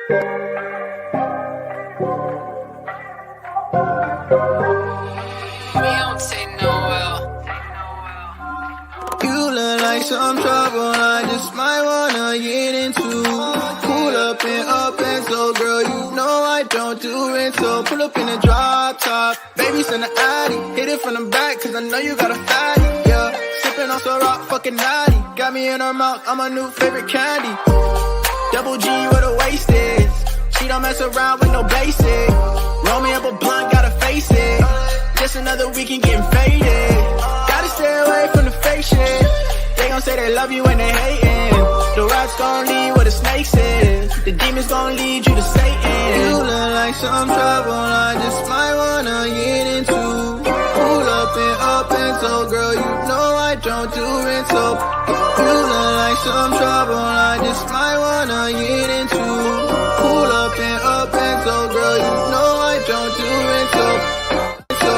You look like some trouble, I just might wanna get into. Pull up and so girl, you know I don't do it. So pull up in the drop top, baby send the addy. Hit it from the back, cause I know you got a fatty. Yeah, sipping on so rock, fucking natty. Got me in her mouth, I'm my new favorite candy. Double G where the waist is. She don't mess around with no basic. Roll me up a blunt, gotta face it. Just another weekend getting faded. Gotta stay away from the fake shit. They gon' say they love you when they hating. The rats gon' lead where the snakes is. The demons gon' lead you to Satan. You look like some trouble, I just might wanna get into. Pull up and so girl, you know I don't do it. So you look like some trouble, I just might wanna get into. Pull up and so girl, you know I don't do it. So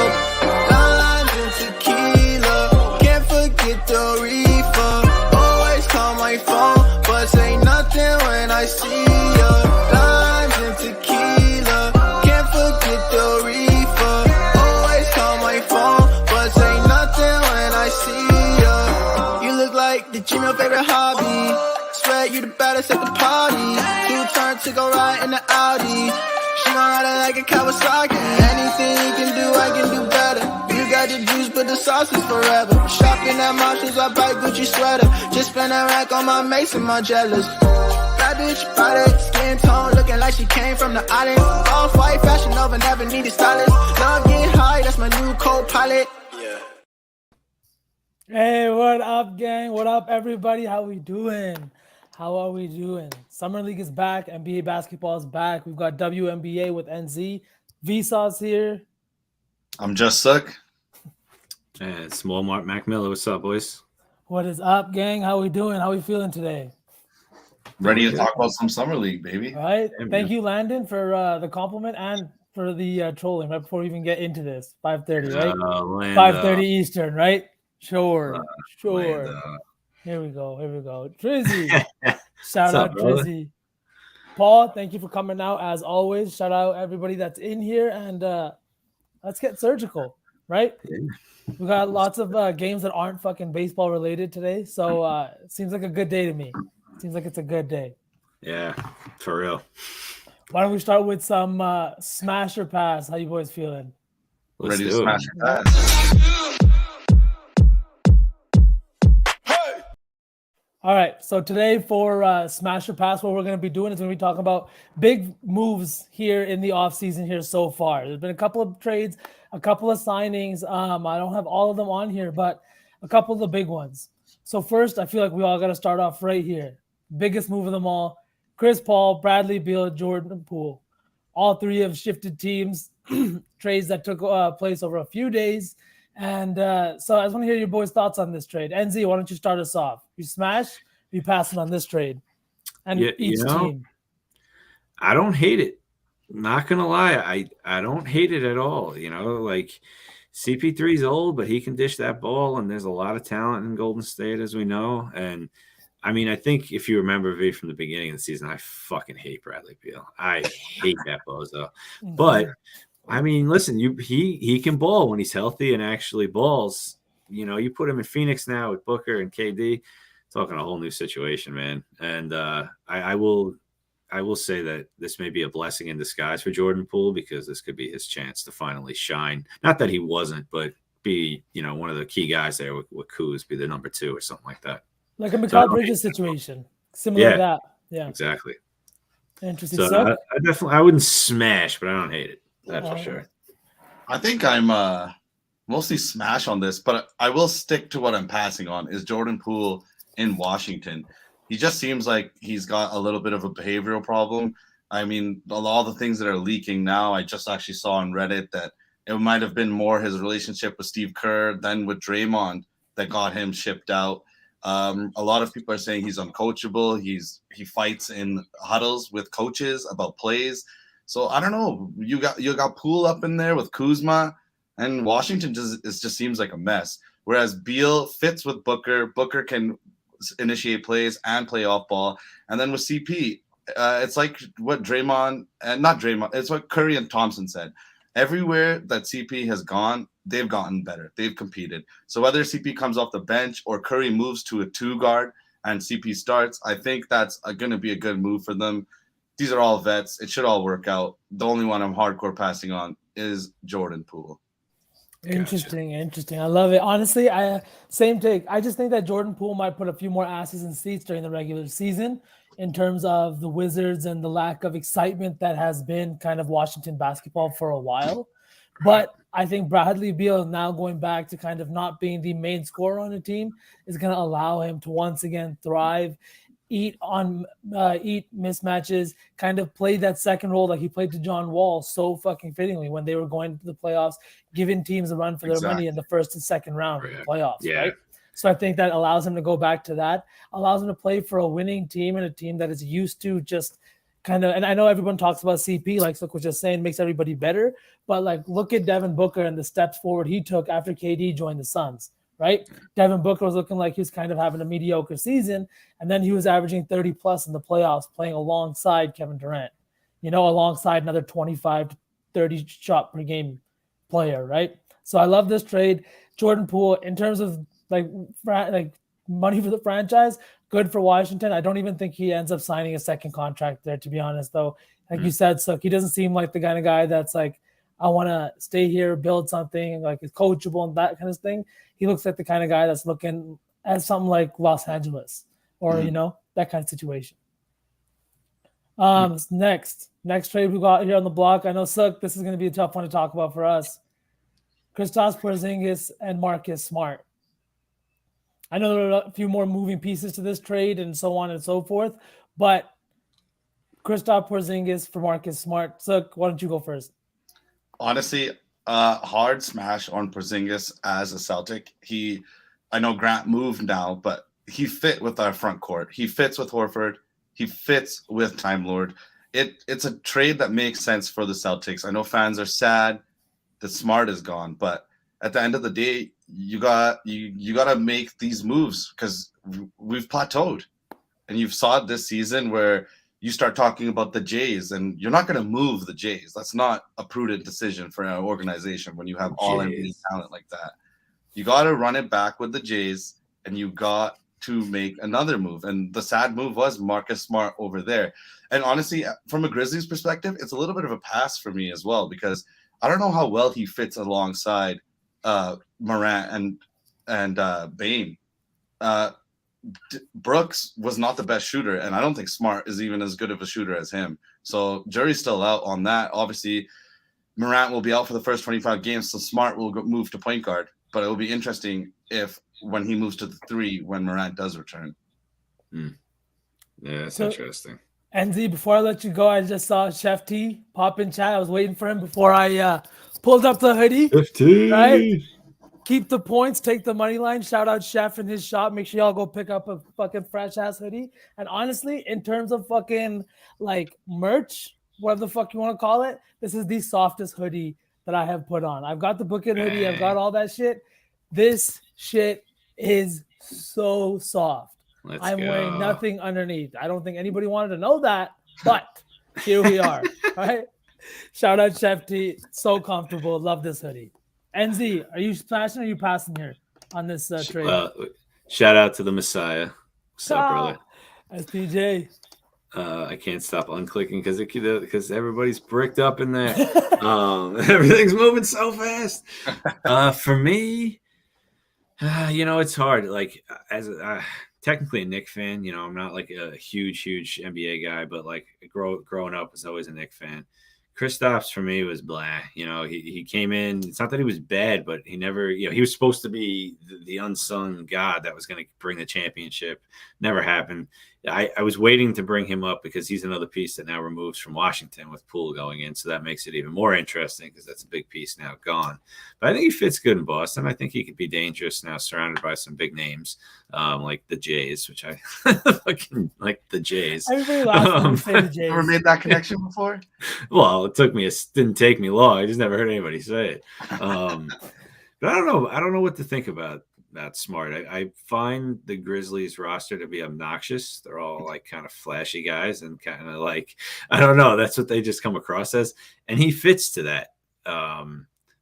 limes and tequila, can't forget the reefer. Always call my phone, but say nothing when I see ya. Limes and tequila, can't forget the reefer. Always call my phone, but say nothing when I see ya. You look like the gym, your favorite hobby. Swear you the baddest at the party. Two turn to go right in the Audi. She gon' ride it like a Kawasaki. Anything you can do, I can do better. You got the juice, but the sauce is forever. Shopping at Marshalls, I buy Gucci sweater. Just spend a rack on my mace and my jealous. Bad bitch, body, skin tone, looking like she came from the island. Off-white, fashion over, never needed stylist. Love getting high, that's my new co-pilot. Hey, what up, gang? What up, everybody? How we doing? How are we doing? Summer League is back. NBA basketball is back. We've got WNBA with NZ. Vsaaauce here. I'm just Sukh. And it's Walmart Mac Miller. What's up, boys? What is up, gang? How we doing? How we feeling today? Ready to talk about some Summer League, baby. All right. Yeah, Thank you, Landon, for the compliment and for the trolling right before we even get into this. 5:30, right? 5:30 Eastern, right? Sure. Here we go. Trizzy. Shout out, Trizzy. Paul, thank you for coming out as always. Shout out everybody that's in here, and let's get surgical, right? Yeah. We got lots of games that aren't fucking baseball related today, so it seems like a good day to me. Seems like it's a good day. Yeah, for real. Why don't we start with some smash or pass? How you boys feeling? Ready to smash or pass? All right, so today for Smash or Pass, what we're going to be doing is going to be talking about big moves here in the offseason here so far. There's been a couple of trades, a couple of signings. I don't have all of them on here, but a couple of the big ones. So first, I feel like we all got to start off right here. Biggest move of them all, Chris Paul, Bradley Beal, Jordan Poole. All three have shifted teams, trades that took place over a few days. And so I just want to hear your boys' thoughts on this trade. NZ, why don't you start us off? You smash, you passing on this trade, and each team. I don't hate it. Not gonna lie, I don't hate it at all. You know, like CP3's old, but he can dish that ball, and there's a lot of talent in Golden State, as we know. And I mean, I think if you remember V from the beginning of the season, I fucking hate Bradley Beal. I hate that bozo. But I mean, listen, he can ball when he's healthy and actually balls. You know, you put him in Phoenix now with Booker and KD, talking a whole new situation, man. And I will say that this may be a blessing in disguise for Jordan Poole, because this could be his chance to finally shine. Not that he wasn't, but be, you know, one of the key guys there with Kuz, be the number 2 or something like that. Like a Mikal Bridges situation, similar to that. Yeah, exactly. Interesting. So I wouldn't smash, but I don't hate it. That's for sure. I think I'm mostly smash on this, but I will stick to what I'm passing on is Jordan Poole in Washington. He just seems like he's got a little bit of a behavioral problem. I mean, all the things that are leaking now, I just actually saw on Reddit that it might have been more his relationship with Steve Kerr than with Draymond that got him shipped out. A lot of people are saying he's uncoachable. He fights in huddles with coaches about plays. So I don't know. You got Poole up in there with Kuzma, and Washington just seems like a mess. Whereas Beal fits with Booker. Booker can initiate plays and play off ball. And then with CP, it's like what Draymond and not Draymond. It's what Curry and Thompson said. Everywhere that CP has gone, they've gotten better. They've competed. So whether CP comes off the bench or Curry moves to a 2 guard and CP starts, I think that's going to be a good move for them. These are all vets. It should all work out. The only one I'm hardcore passing on is Jordan Poole. Interesting. I love it. Honestly, same take. I just think that Jordan Poole might put a few more asses in seats during the regular season in terms of the Wizards and the lack of excitement that has been kind of Washington basketball for a while. But I think Bradley Beal now going back to kind of not being the main scorer on the team is going to allow him to once again thrive, eat mismatches, kind of play that second role like he played to John Wall so fucking fittingly when they were going to the playoffs, giving teams a run for their money in the first and second round of the playoffs, right? So I think that allows him to go back to that, allows him to play for a winning team and a team that is used to just kind of, and I know everyone talks about CP, like Sukh was just saying, makes everybody better, but like look at Devin Booker and the steps forward he took after KD joined the Suns. Right? Devin Booker was looking like he was kind of having a mediocre season, and then he was averaging 30 plus in the playoffs, playing alongside Kevin Durant, alongside another 25 to 30 shot per game player, right? So I love this trade. Jordan Poole, in terms of like money for the franchise, good for Washington. I don't even think he ends up signing a second contract there, to be honest, though. Like you said, Sukh, he doesn't seem like the kind of guy that's like, I want to stay here, build something, like is coachable and that kind of thing. He looks like the kind of guy that's looking at something like Los Angeles or, that kind of situation. Next trade we got here on the block. I know, Sukh, this is going to be a tough one to talk about for us. Kristaps Porzingis and Marcus Smart. I know there are a few more moving pieces to this trade and so on and so forth, but Kristaps Porzingis for Marcus Smart. Sukh, why don't you go first? Honestly, hard smash on Porzingis as a Celtic. I know Grant moved now, but he fit with our front court. He fits with Horford. He fits with Time Lord. It's a trade that makes sense for the Celtics. I know fans are sad that Smart is gone, but at the end of the day, you got to make these moves because we've plateaued, and you've saw it this season where you start talking about the Jays, and you're not going to move the Jays. That's not a prudent decision for an organization when you have all NBA talent like that. You got to run it back with the Jays, and you got to make another move. And the sad move was Marcus Smart over there. And honestly, from a Grizzlies perspective, it's a little bit of a pass for me as well, because I don't know how well he fits alongside Morant and Bane. Brooks was not the best shooter, and I don't think Smart is even as good of a shooter as him. So jury's still out on that. Obviously, Morant will be out for the first 25 games, so Smart will move to point guard. But it will be interesting when he moves to the 3 when Morant does return. Yeah, that's interesting. NZ, before I let you go, I just saw Chef T pop in chat. I was waiting for him before I pulled up the hoodie. Chef T. Right? Keep the points, take the money line. Shout out Chef and his shop. Make sure y'all go pick up a fucking fresh ass hoodie. And honestly, in terms of fucking like merch, whatever the fuck you want to call it, this is the softest hoodie that I have put on. I've got the Book It hoodie. I've got all that shit. This shit is so soft. I'm wearing nothing underneath. I don't think anybody wanted to know that, but here we are. Right? Shout out Chef T. So comfortable. Love this hoodie. NZ, are you smashing or are you passing here on this trade? Shout out to the Messiah. What's up, brother? SPJ. I can't stop unclicking because everybody's bricked up in there. Everything's moving so fast. For me, it's hard. Like as technically a Knicks fan, I'm not like a huge NBA guy, but like growing up was always a Knicks fan. Kristaps for me was blah. He came in. It's not that he was bad, but he never, he was supposed to be the unsung god that was going to bring the championship. Never happened. I was waiting to bring him up because he's another piece that now removes from Washington with Poole going in. So that makes it even more interesting because that's a big piece now gone. But I think he fits good in Boston. I think he could be dangerous now, surrounded by some big names like the Jays, which I fucking like the Jays. Everybody laughs when you say the Jays. Ever made that connection before? Well, it didn't take me long. I just never heard anybody say it. But I don't know. I don't know what to think about Smart. I find the Grizzlies roster to be obnoxious. They're all like kind of flashy guys and kind of like, I don't know, that's what they just come across as. And he fits to that.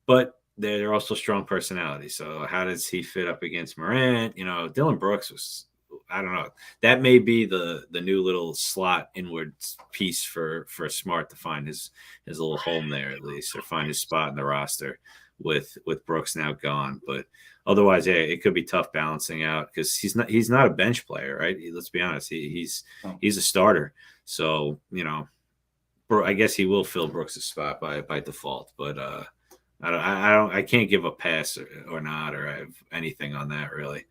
But they're also strong personalities. So how does he fit up against Morant? Dylan Brooks was, I don't know. That may be the new little slot inward piece for Smart to find his little home there at least, or find his spot in the roster with Brooks now gone. But otherwise, yeah, it could be tough balancing out because he's not a bench player, right? Let's be honest. He's a starter. So, I guess he will fill Brooks' spot by default. But I can't give a pass or not or have anything on that really.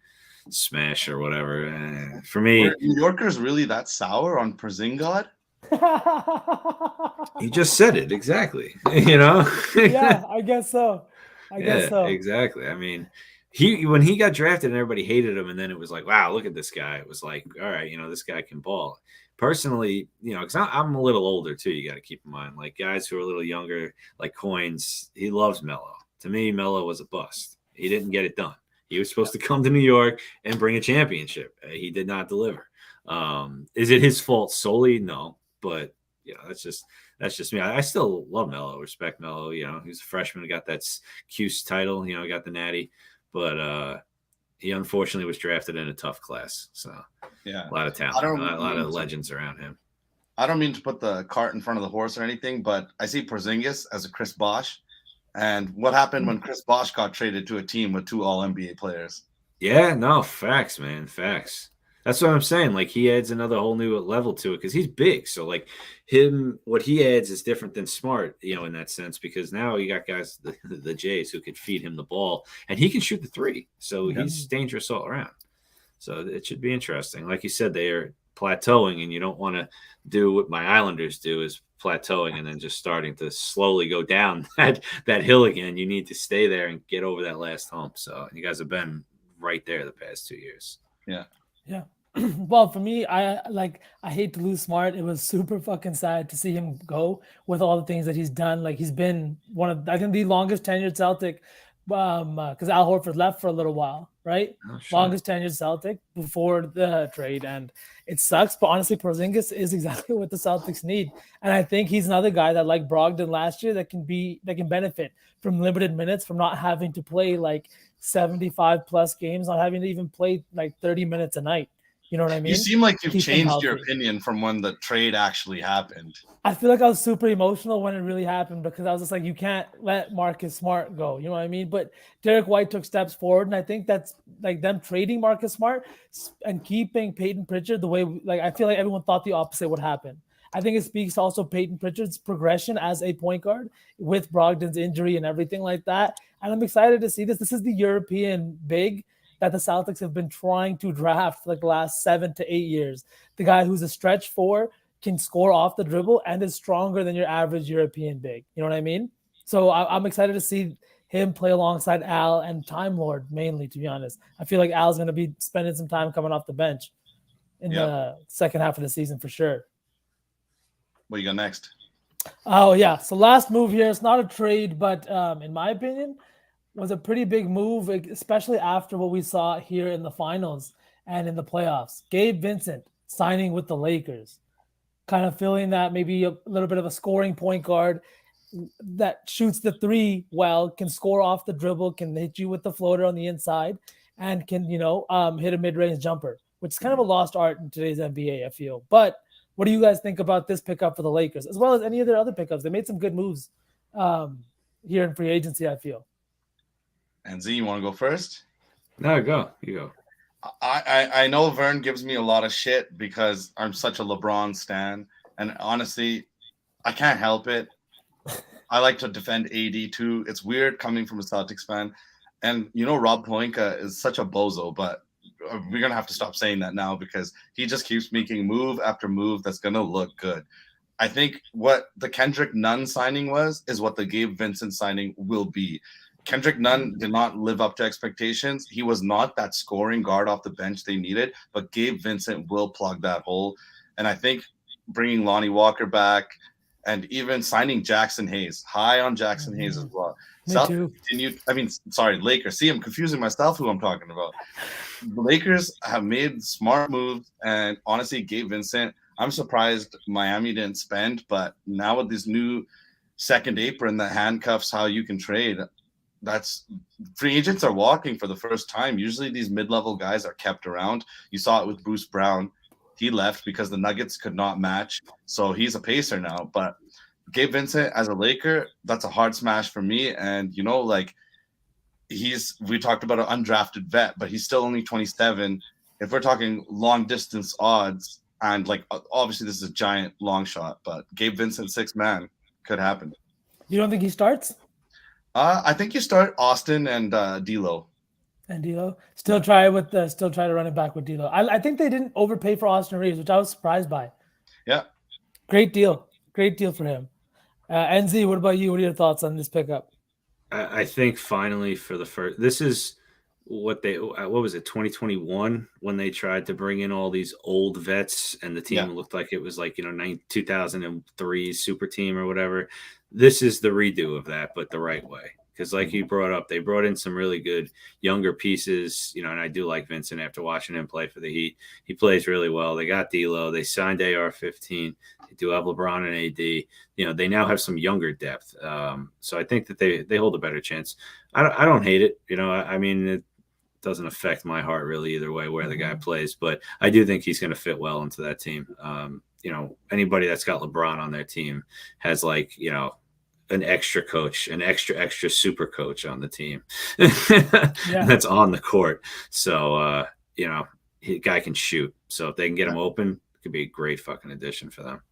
Smash or whatever. For me, Were New Yorkers really that sour on Porzingis? He just said it exactly. Yeah, I guess so. I guess so. Exactly. I mean, when he got drafted and everybody hated him, and then it was like, wow, look at this guy. It was like, all right, this guy can ball. Personally, because I'm a little older too. You got to keep in mind, like guys who are a little younger, like Coins, he loves Melo. To me, Melo was a bust. He didn't get it done. He was supposed to come to New York and bring a championship. He did not deliver. Is it his fault solely? No, but that's just me. I still love Melo, respect Melo. He's a freshman who got that Cuse title. Got the natty, but he unfortunately was drafted in a tough class. So yeah, a lot of talent, a lot of legends around him. I don't mean to put the cart in front of the horse or anything, but I see Porzingis as a Chris Bosh. And what happened when Chris Bosh got traded to a team with 2 All-NBA players? Yeah, no, facts, man, facts. That's what I'm saying. Like he adds another whole new level to it because he's big. So like what he adds is different than Smart, in that sense, because now you got guys, the Jays, who could feed him the ball and he can shoot the 3. So he's dangerous all around. So it should be interesting. Like you said, they are plateauing, and you don't want to do what my Islanders do, is plateauing and then just starting to slowly go down that hill again. You need to stay there and get over that last hump. So you guys have been right there the past 2 years. Yeah. Well, for me, I hate to lose Smart. It was super fucking sad to see him go with all the things that he's done. Like he's been one of, I think, the longest tenured Celtic, because Al Horford left for a little while, right? Oh, sure. Longest tenured Celtic before the trade, and it sucks. But honestly, Porzingis is exactly what the Celtics need, and I think he's another guy that, like Brogdon last year, that can benefit from limited minutes, from not having to play like 75 plus games, not having to even play like 30 minutes a night. You know what I mean? You seem like you've changed your opinion from when the trade actually happened. I feel like I was super emotional when it really happened, because I was just like, you can't let Marcus Smart go. You know what I mean? But Derek White took steps forward, and I think that's like them trading Marcus Smart and keeping Peyton Pritchard the way, like, I feel like everyone thought the opposite would happen. I think it speaks also Peyton Pritchard's progression as a point guard with Brogdon's injury and everything like that. And I'm excited to see this. This is the European big that the Celtics have been trying to draft for like the last 7 to 8 years. The guy who's a stretch 4, can score off the dribble, and is stronger than your average European big. You know what I mean? So I'm excited to see him play alongside Al and Time Lord mainly, to be honest. I feel like Al's going to be spending some time coming off the bench in the second half of the season for sure. What you got next? Oh, yeah. So last move here, it's not a trade, but in my opinion, was a pretty big move, especially after what we saw here in the finals and in the playoffs. Gabe Vincent signing with the Lakers, kind of feeling that maybe a little bit of a scoring point guard that shoots the 3 well, can score off the dribble, can hit you with the floater on the inside, and can, hit a mid-range jumper, which is kind of a lost art in today's NBA, I feel. But what do you guys think about this pickup for the Lakers, as well as any of their other pickups? They made some good moves here in free agency, I feel. And Z, you want to go first? No, go. You go. I know Vern gives me a lot of shit because I'm such a LeBron stan. And honestly, I can't help it. I like to defend AD too. It's weird coming from a Celtics fan. And, Rob Pelinka is such a bozo, but we're going to have to stop saying that now because he just keeps making move after move that's going to look good. I think what the Kendrick Nunn signing is what the Gabe Vincent signing will be. Kendrick Nunn did not live up to expectations. He was not that scoring guard off the bench they needed, but Gabe Vincent will plug that hole. And I think bringing Lonnie Walker back and even signing Jackson Hayes, high on Jackson Hayes as well, Me Celtics too. continued. I mean, sorry, Lakers. See, I'm confusing myself who I'm talking about. The Lakers have made smart moves, and honestly, Gabe Vincent, I'm surprised Miami didn't spend, but now with this new second apron that handcuffs how you can trade, that's free agents are walking for the first time. Usually these mid-level guys are kept around. You saw it with Bruce Brown. He left because the Nuggets could not match, so he's a Pacer now. But Gabe Vincent as a Laker, that's a hard smash for me. And like we talked about an undrafted vet, but he's still only 27. If we're talking long distance odds, and like obviously this is a giant long shot, but Gabe Vincent 6-man could happen. You don't think he starts? I think you start Austin and D'Lo. And D'Lo still try to run it back with D'Lo. I think they didn't overpay for Austin Reeves, which I was surprised by. Yeah, great deal for him. NZ, what about you? What are your thoughts on this pickup? I think finally for the first, this is what was it, 2021, when they tried to bring in all these old vets and the team looked like it was like 2003 super team or whatever. This is the redo of that, but the right way. Because like you brought up, they brought in some really good younger pieces, and I do like Vincent after watching him play for the Heat. He plays really well. They got D'Lo. They signed AR-15. They do have LeBron and AD. They now have some younger depth. So I think that they hold a better chance. I don't hate it. I mean, it doesn't affect my heart really either way where the guy plays, but I do think he's going to fit well into that team. Anybody that's got LeBron on their team has an extra coach, an extra super coach on the team that's on the court. So, guy can shoot. So if they can get him open, it could be a great fucking addition for them.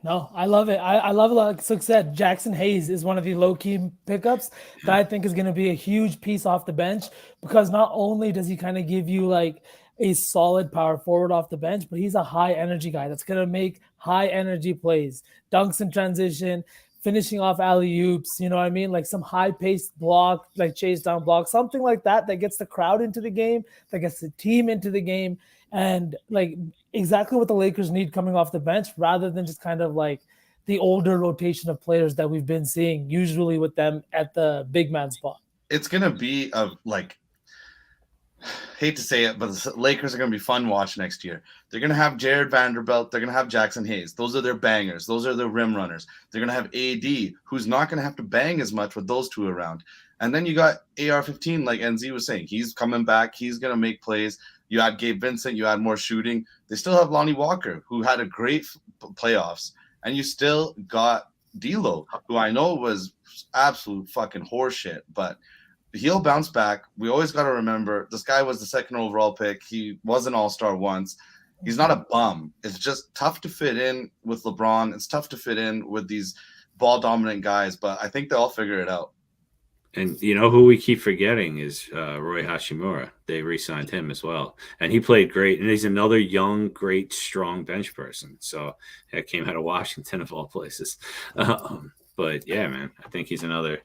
No, I love it. I love it. Like Sukh said, Jackson Hayes is one of the low-key pickups that I think is going to be a huge piece off the bench, because not only does he kind of give you like a solid power forward off the bench, but he's a high-energy guy that's going to make high-energy plays, dunks in transition, finishing off alley-oops, you know what I mean? Like some high-paced block, like chase down block, something like that gets the crowd into the game, that gets the team into the game, and like exactly what the Lakers need coming off the bench, rather than just kind of like the older rotation of players that we've been seeing usually with them at the big man spot. It's going to be hate to say it, but the Lakers are going to be fun watch next year. They're going to have Jared Vanderbilt. They're going to have Jackson Hayes. Those are their bangers. Those are their rim runners. They're going to have AD, who's not going to have to bang as much with those two around. And then you got AR-15, like NZ was saying. He's coming back. He's going to make plays. You add Gabe Vincent. You add more shooting. They still have Lonnie Walker, who had a great playoffs. And you still got D'Lo, who I know was absolute fucking horseshit, but he'll bounce back. We always got to remember this guy was the second overall pick. He was an all-star once. He's not a bum. It's just tough to fit in with LeBron. It's tough to fit in with these ball-dominant guys, but I think they'll all figure it out. And who we keep forgetting is Roy Hachimura. They re-signed him as well. And he played great. And he's another young, great, strong bench person. So that came out of Washington of all places. But yeah, man, I think he's another.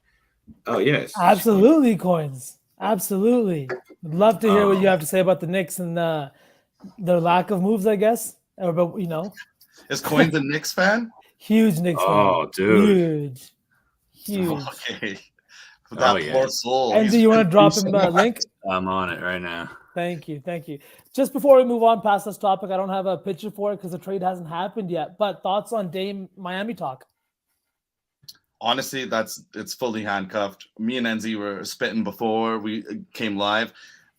Oh, yes. Absolutely, Coins. Absolutely. Would love to hear what you have to say about the Knicks and their lack of moves, I guess. Or about, Is Coins a Knicks fan? Huge Knicks fan. Oh, dude. Huge. Okay. That poor soul. And do you want to drop him a link? I'm on it right now. Thank you. Just before we move on past this topic, I don't have a picture for it because the trade hasn't happened yet. But thoughts on Dame Miami talk? Honestly, it's fully handcuffed. Me and NZ were spitting before we came live.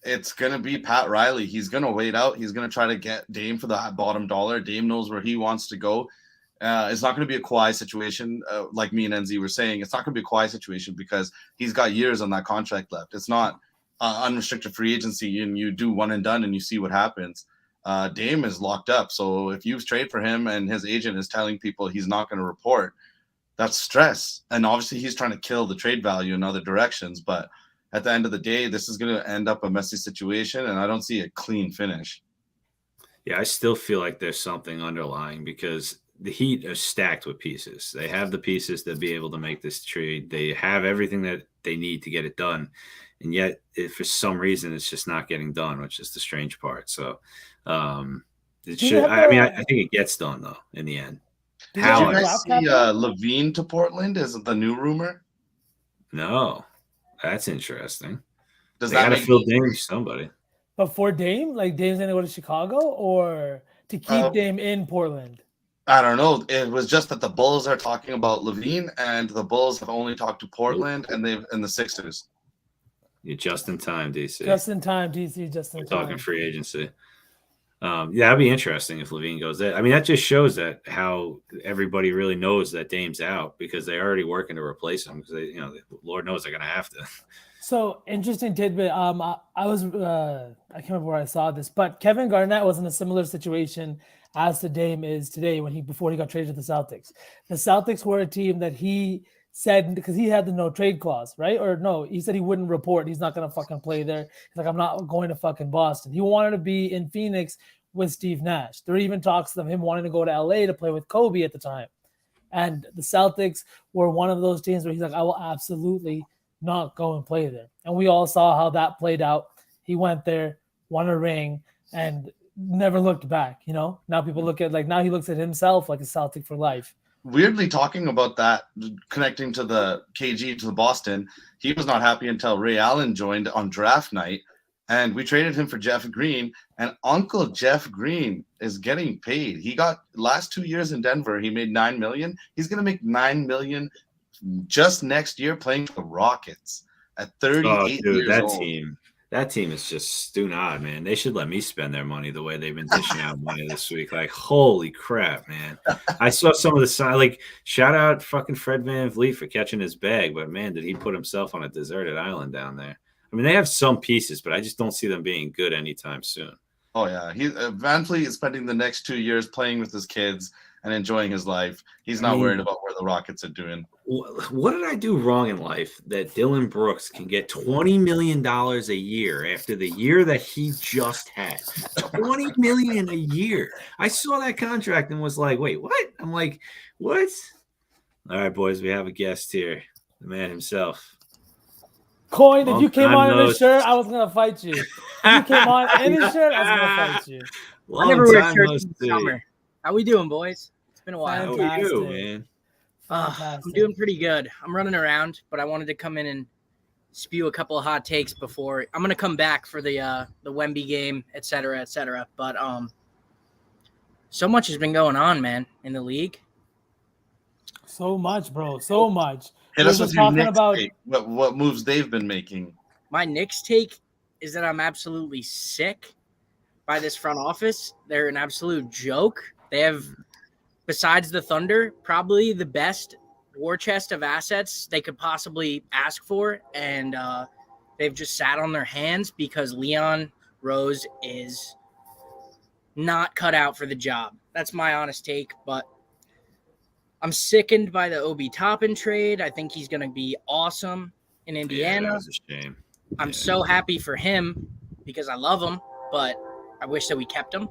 It's going to be Pat Riley. He's going to wait out. He's going to try to get Dame for the bottom dollar. Dame knows where he wants to go. It's not going to be a Kawhi situation like me and NZ were saying. It's not going to be a Kawhi situation because he's got years on that contract left. It's not unrestricted free agency and you do one and done and you see what happens. Dame is locked up. So if you trade for him and his agent is telling people he's not going to report, that's stress. And obviously he's trying to kill the trade value in other directions. But at the end of the day, this is going to end up a messy situation. And I don't see a clean finish. Yeah, I still feel like there's something underlying because the Heat are stacked with pieces. They have the pieces to be able to make this trade. They have everything that they need to get it done. And yet, if for some reason, it's just not getting done, which is the strange part. So it should. I think it gets done, though, in the end. Did you guys see Levine to Portland? Is it the new rumor? No, that's interesting. Does They that got to make fill Dame with somebody. But for Dame, like Dame's gonna go to Chicago or to keep Uh, Dame in Portland? I don't know. It was just that the Bulls are talking about Levine, and the Bulls have only talked to Portland and the Sixers. You're just in time, DC. Just in time, DC. Just in We're time. talking free agency. Yeah, that'd be interesting if Levine goes there. I mean, that just shows that how everybody really knows that Dame's out because they're already working to replace him because Lord knows they're gonna have to. So interesting tidbit. I was I can't remember where I saw this, but Kevin Garnett was in a similar situation as to Dame is today before he got traded to the Celtics. The Celtics were a team that he said because he had the no trade clause, right? Or no, he said he wouldn't report. He's not gonna fucking play there. He's like, I'm not going to fucking Boston. He wanted to be in Phoenix with Steve Nash. There were even talks of him wanting to go to LA to play with Kobe at the time. And the Celtics were one of those teams where he's like, I will absolutely not go and play there. And we all saw how that played out. He went there, won a ring, and never looked back. Now people look at now he looks at himself like a Celtic for life. Weirdly, talking about that, connecting to the KG to the Boston, he was not happy until Ray Allen joined on draft night, and we traded him for Jeff Green. And Uncle Jeff Green is getting paid. He got last 2 years in Denver. He made $9 million. He's gonna make $9 million just next year playing for the Rockets at 38 years old. That team is just stunad, man. They should let me spend their money the way they've been dishing out money this week. Like, holy crap, man. I saw some of the sign. Like, shout out fucking Fred VanVleet for catching his bag, but man, did he put himself on a deserted island down there. I mean, they have some pieces, but I just don't see them being good anytime soon. Oh, yeah. VanVleet is spending the next 2 years playing with his kids and enjoying his life. He's not worried about where the Rockets are doing. What did I do wrong in life that Dylan Brooks can get $20 million a year after the year that he just had? $20 million a year. I saw that contract and was like, wait, what? I'm like, what? All right, boys, we have a guest here. The man himself. Coin, if you came on in his shirt, I was going to fight you. If you came on in his shirt, I was going to fight you. I never wear shirts in the summer. How we doing, boys? It's been a while. How are you, man? I'm doing pretty good. I'm running around, but I wanted to come in and spew a couple of hot takes before I'm going to come back for the Wemby game, et cetera, et cetera. But so much has been going on, man, in the league. So much, bro. So much. Hit us with your Knicks take. What moves they've been making. My Knicks take is that I'm absolutely sick by this front office. They're an absolute joke. They have, besides the Thunder, probably the best war chest of assets they could possibly ask for. And they've just sat on their hands because Leon Rose is not cut out for the job. That's my honest take. But I'm sickened by the Obi Toppin trade. I think he's going to be awesome in Indiana. Yeah, that was a shame. I'm so happy for him because I love him, but I wish that we kept him.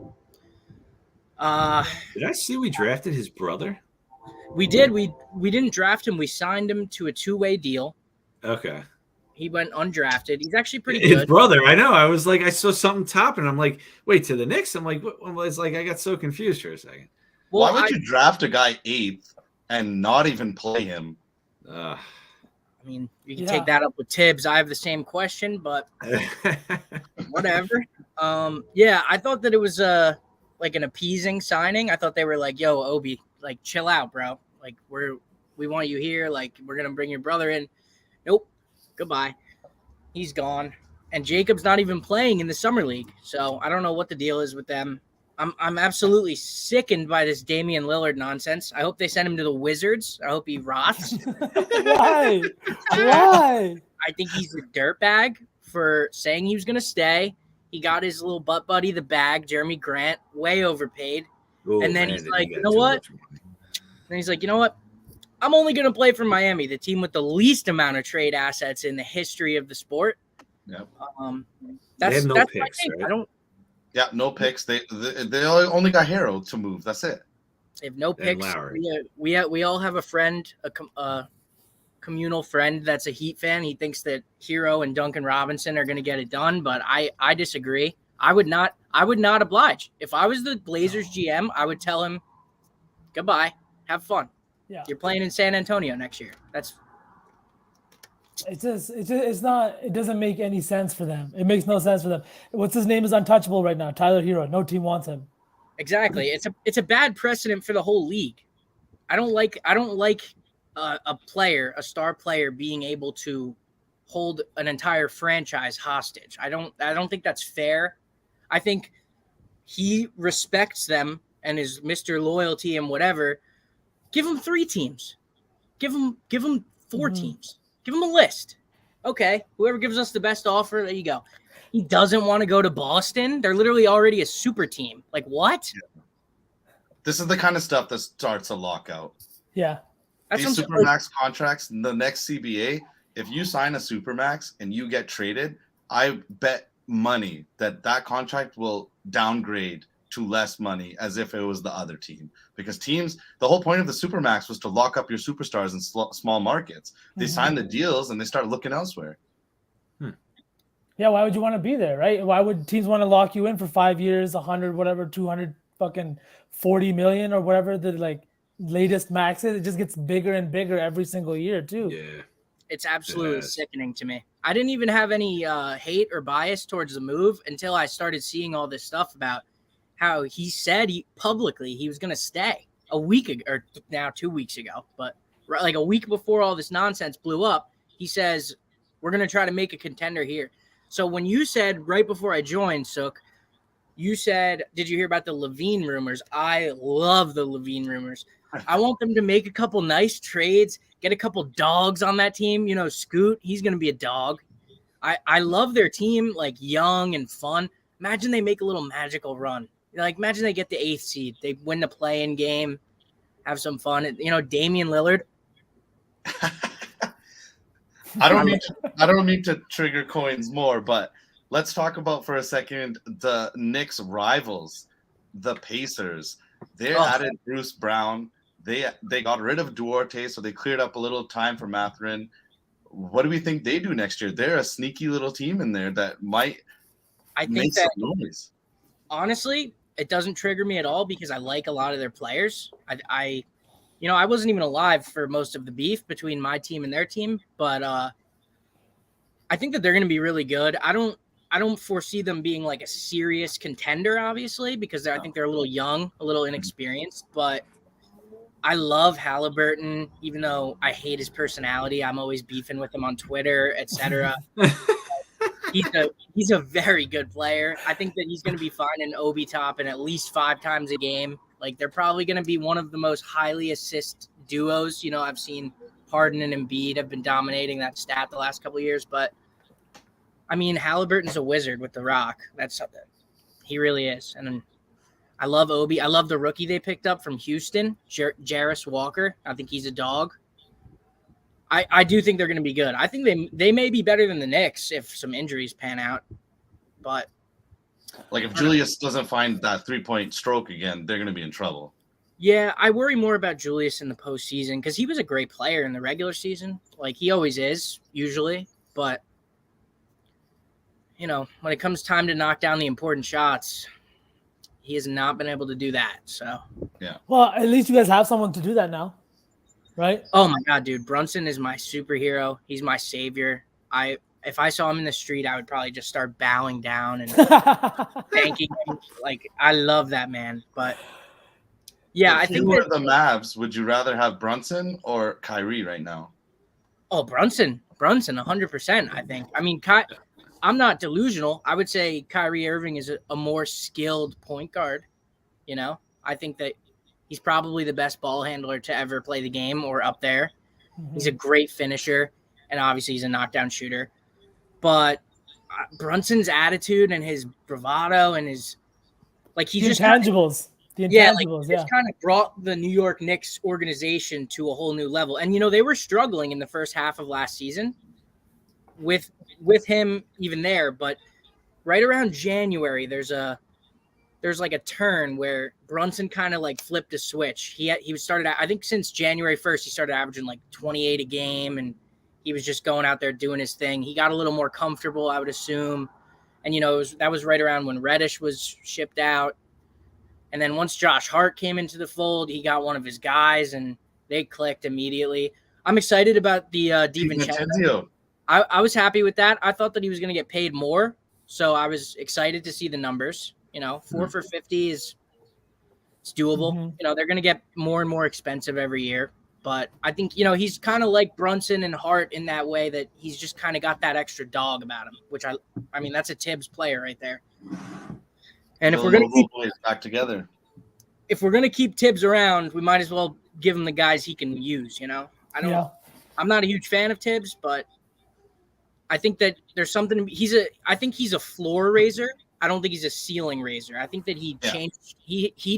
Did I see we drafted his brother? We did. We didn't draft him. We signed him to a 2-way deal. Okay. He went undrafted. He's actually pretty His good. brother, I know. I was like, I saw something Toppin. I'm like, wait, to the Knicks? I'm like, what? It's like I got so confused for a second. Well, why would you draft a guy 8th and not even play him? I mean, you can take that up with Tibbs. I have the same question, but whatever. Yeah, I thought that it was like an appeasing signing. I thought they were like, yo, Obi, like chill out, bro. Like we want you here. Like we're going to bring your brother in. Nope. Goodbye. He's gone. And Jacob's not even playing in the summer league. So I don't know what the deal is with them. I'm absolutely sickened by this Damian Lillard nonsense. I hope they send him to the Wizards. I hope he rots. Why? Why? I think he's a dirtbag for saying he was going to stay. He got his little butt buddy, the bag, Jeremy Grant, way overpaid. Ooh, and then man, he's like, you know what? And he's like, you know what? I'm only going to play for Miami, the team with the least amount of trade assets in the history of the sport. Yep. That's no my picks, take. right? I don't. Yeah, no picks. They only got Hero to move. That's it. They have no picks. We all have a friend, a communal friend that's a Heat fan. He thinks that Hero and Duncan Robinson are going to get it done, but I disagree. I would not oblige. If I was the Blazers GM, I would tell him, goodbye, have fun. Yeah. You're playing in San Antonio next year. That's It's not. It doesn't make any sense for them. It makes no sense for them. What's his name is untouchable right now. Tyler Hero. No team wants him. Exactly. It's a bad precedent for the whole league. I don't like a star player, being able to hold an entire franchise hostage. I don't think that's fair. I think he respects them and is Mr. Loyalty and whatever. Give him 3 teams. Give him 4 teams. Give him a list. Okay, whoever gives us the best offer, there you go. He doesn't want to go to Boston. They're literally already a super team. Like, what? Yeah. This is the kind of stuff that starts a lockout. Yeah. These Supermax contracts, the next CBA, if you sign a Supermax and you get traded, I bet money that contract will downgrade to less money as if it was the other team. Because teams, the whole point of the Supermax was to lock up your superstars in small markets. They sign the deals and they start looking elsewhere. Yeah, why would you want to be there, right? Why would teams want to lock you in for 5 years, 100, whatever, 200, fucking 40 million or whatever the like latest max is? It just gets bigger and bigger every single year, too. Yeah. It's absolutely sickening to me. I didn't even have any hate or bias towards the move until I started seeing all this stuff about how he said publicly he was going to stay a week ago, or now 2 weeks ago, but like a week before all this nonsense blew up, he says, we're going to try to make a contender here. So when you said right before I joined, Sukh, you said, did you hear about the Levine rumors? I love the Levine rumors. I want them to make a couple nice trades, get a couple dogs on that team. You know, Scoot, he's going to be a dog. I love their team, like young and fun. Imagine they make a little magical run. Like, imagine they get the 8th seed. They win the play-in game, have some fun. You know, Damian Lillard. I don't need to trigger coins more, but let's talk about for a second the Knicks rivals, the Pacers. They added Bruce Brown. They got rid of Duarte, so they cleared up a little time for Mathurin. What do we think they do next year? They're a sneaky little team in there that might make some noise. Honestly, it doesn't trigger me at all because I like a lot of their players. I wasn't even alive for most of the beef between my team and their team, but I think that they're going to be really good. I don't foresee them being like a serious contender, obviously, because I think they're a little young, a little inexperienced, but I love Halliburton, even though I hate his personality. I'm always beefing with him on Twitter, etc. He's a very good player. I think that he's going to be fine in Obi Toppin at least 5 times a game. Like, they're probably going to be one of the most highly assist duos. You know, I've seen Harden and Embiid have been dominating that stat the last couple of years. But, I mean, Halliburton's a wizard with the rock. That's something. He really is. And I love Obi. I love the rookie they picked up from Houston, Jarris Walker. I think he's a dog. I do think they're going to be good. I think they may be better than the Knicks if some injuries pan out. But like if Julius doesn't find that 3-point stroke again, they're going to be in trouble. Yeah, I worry more about Julius in the postseason because he was a great player in the regular season. Like he always is, usually. But, you know, when it comes time to knock down the important shots, he has not been able to do that. So, yeah. Well, at least you guys have someone to do that now. Right? Oh my God, dude. Brunson is my superhero. He's my savior. If I saw him in the street, I would probably just start bowing down and thanking him. Like, I love that man. But yeah, if I think you were the Mavs, would you rather have Brunson or Kyrie right now? Oh, Brunson, 100%, I think. I mean, I'm not delusional. I would say Kyrie Irving is a more skilled point guard. You know, I think that he's probably the best ball handler to ever play the game or up there. Mm-hmm. He's a great finisher, and obviously he's a knockdown shooter. But Brunson's attitude and his bravado and his like he's just intangibles. The intangibles, just kind of brought the New York Knicks organization to a whole new level. And you know, they were struggling in the first half of last season with him even there, but right around January there's like a turn where Brunson kind of like flipped a switch. He started, I think since January 1st, he started averaging like 28 a game, and he was just going out there doing his thing. He got a little more comfortable, I would assume. And, you know, that was right around when Reddish was shipped out. And then once Josh Hart came into the fold, he got one of his guys, and they clicked immediately. I'm excited about the DiVincenzo. I was happy with that. I thought that he was going to get paid more, so I was excited to see the numbers. 4 for 50 it's doable. Mhm. They're going to get more and more expensive every year. But I think, he's kind of like Brunson and Hart in that way that he's just kind of got that extra dog about him, which I mean, that's a Tibbs player right there. And if we're going to keep back together, if we're going to keep Tibbs around, we might as well give him the guys he can use, I'm not a huge fan of Tibbs, but I think that there's something I think he's a floor raiser. I don't think he's a ceiling raiser. I think that he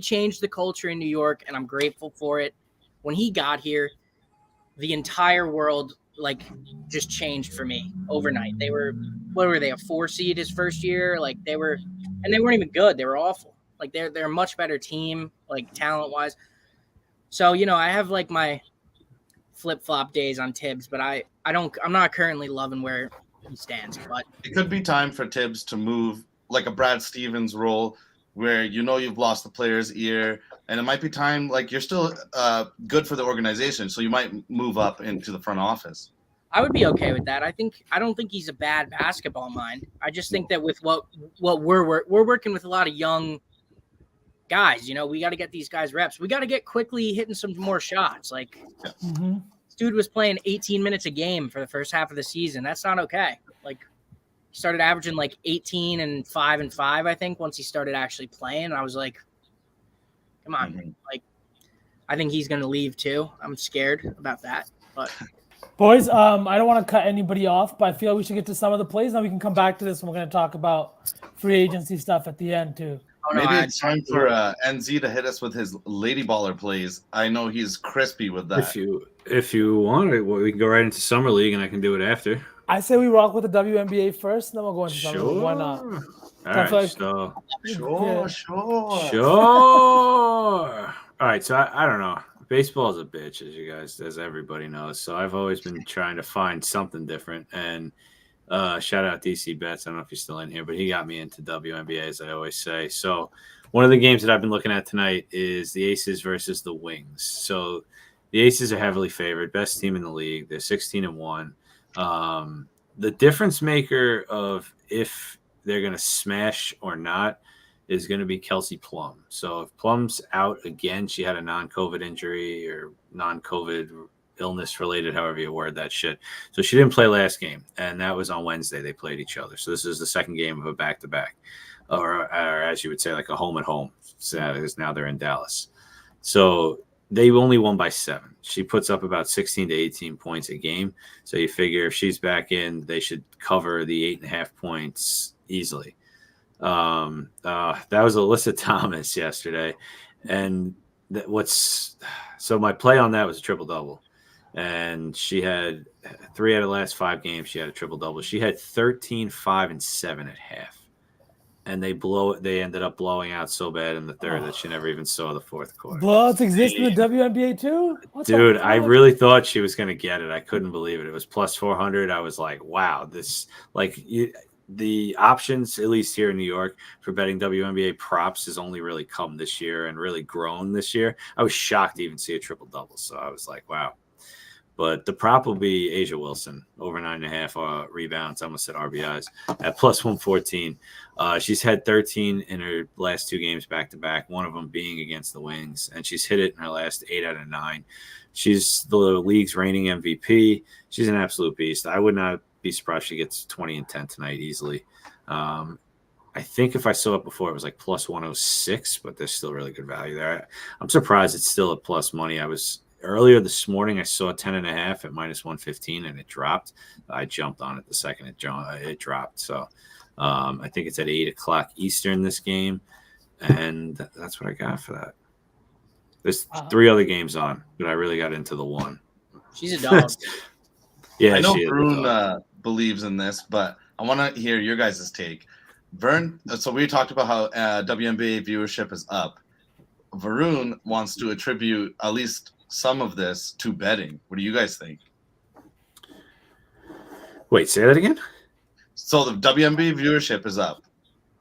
changed the culture in New York, and I'm grateful for it. When he got here, the entire world just changed for me overnight. What were they, a 4 seed his first year? And they weren't even good. They were awful. They're a much better team, talent wise. So, I have my flip-flop days on Tibbs, but I'm not currently loving where he stands. But it could be time for Tibbs to move like a Brad Stevens role where you've lost the player's ear, and it might be time, you're still good for the organization, so you might move up into the front office. I would be okay with that. I don't think he's a bad basketball mind. I just think that with what we're working with a lot of young guys, we got to get these guys reps. We got to get quickly hitting some more shots. This dude was playing 18 minutes a game for the first half of the season. That's not okay. He started averaging 18 and 5 and 5, I think, once he started actually playing. I was like, come on. I think he's going to leave too. I'm scared about that. But boys, I don't want to cut anybody off, but I feel we should get to some of the plays. Now we can come back to this when we're going to talk about free agency stuff at the end too. Maybe it's time for NZ to hit us with his lady baller plays. I know he's crispy with that. If you want it, we can go right into Summer League, and I can do it after. I say we rock with the WNBA first, and then we'll go into Summer League. Why not? All right, Sure. All right, so I don't know. Baseball is a bitch, as everybody knows. So I've always been trying to find something different. And shout out DC Betts. I don't know if he's still in here, but he got me into WNBA, as I always say. So one of the games that I've been looking at tonight is the Aces versus the Wings. So the Aces are heavily favored, best team in the league. They're 16-1. The difference maker of if they're going to smash or not is going to be Kelsey Plum. So if Plum's out again, she had a non-COVID injury or non-COVID illness related, however you word that shit. So she didn't play last game, and that was on Wednesday. They played each other. So this is the second game of a back-to-back, or as you would say, like a home-and-home. So now they're in Dallas. So they only won by 7. She puts up about 16 to 18 points a game. So you figure if she's back in, they should cover the 8.5 points easily. That was Alyssa Thomas yesterday. And so my play on that was a triple-double. And she had 3 out of the last 5 games. She had a triple-double. She had 13, 5, and 7 at half. And they ended up blowing out so bad in the third that she never even saw the fourth quarter. Blowouts exist in the WNBA too? Dude, I really thought she was going to get it. I couldn't believe it. It was plus 400. I was like, wow, the options, at least here in New York, for betting WNBA props has only really come this year and really grown this year. I was shocked to even see a triple-double. So I was like, wow. But the prop will be Asia Wilson, over 9.5 rebounds. I almost said RBIs at plus 114. She's had 13 in her last 2 games back-to-back, one of them being against the Wings, and she's hit it in her last 8 out of 9. She's the league's reigning MVP. She's an absolute beast. I would not be surprised she gets 20 and 10 tonight easily. I think if I saw it before, it was like plus 106, but there's still really good value there. I'm surprised it's still at plus money. Earlier this morning, I saw 10.5 at minus 115, and it dropped. I jumped on it the second it dropped. So I think it's at 8 o'clock Eastern this game, and that's what I got for that. There's 3 other games on, but I really got into the one. She's a dog. Yeah, I know Varun believes in this, but I want to hear your guys' take. Vern, so we talked about how WNBA viewership is up. Varun wants to attribute at least some of this to betting. What do you guys think? Wait, say that again? So the WNBA viewership is up.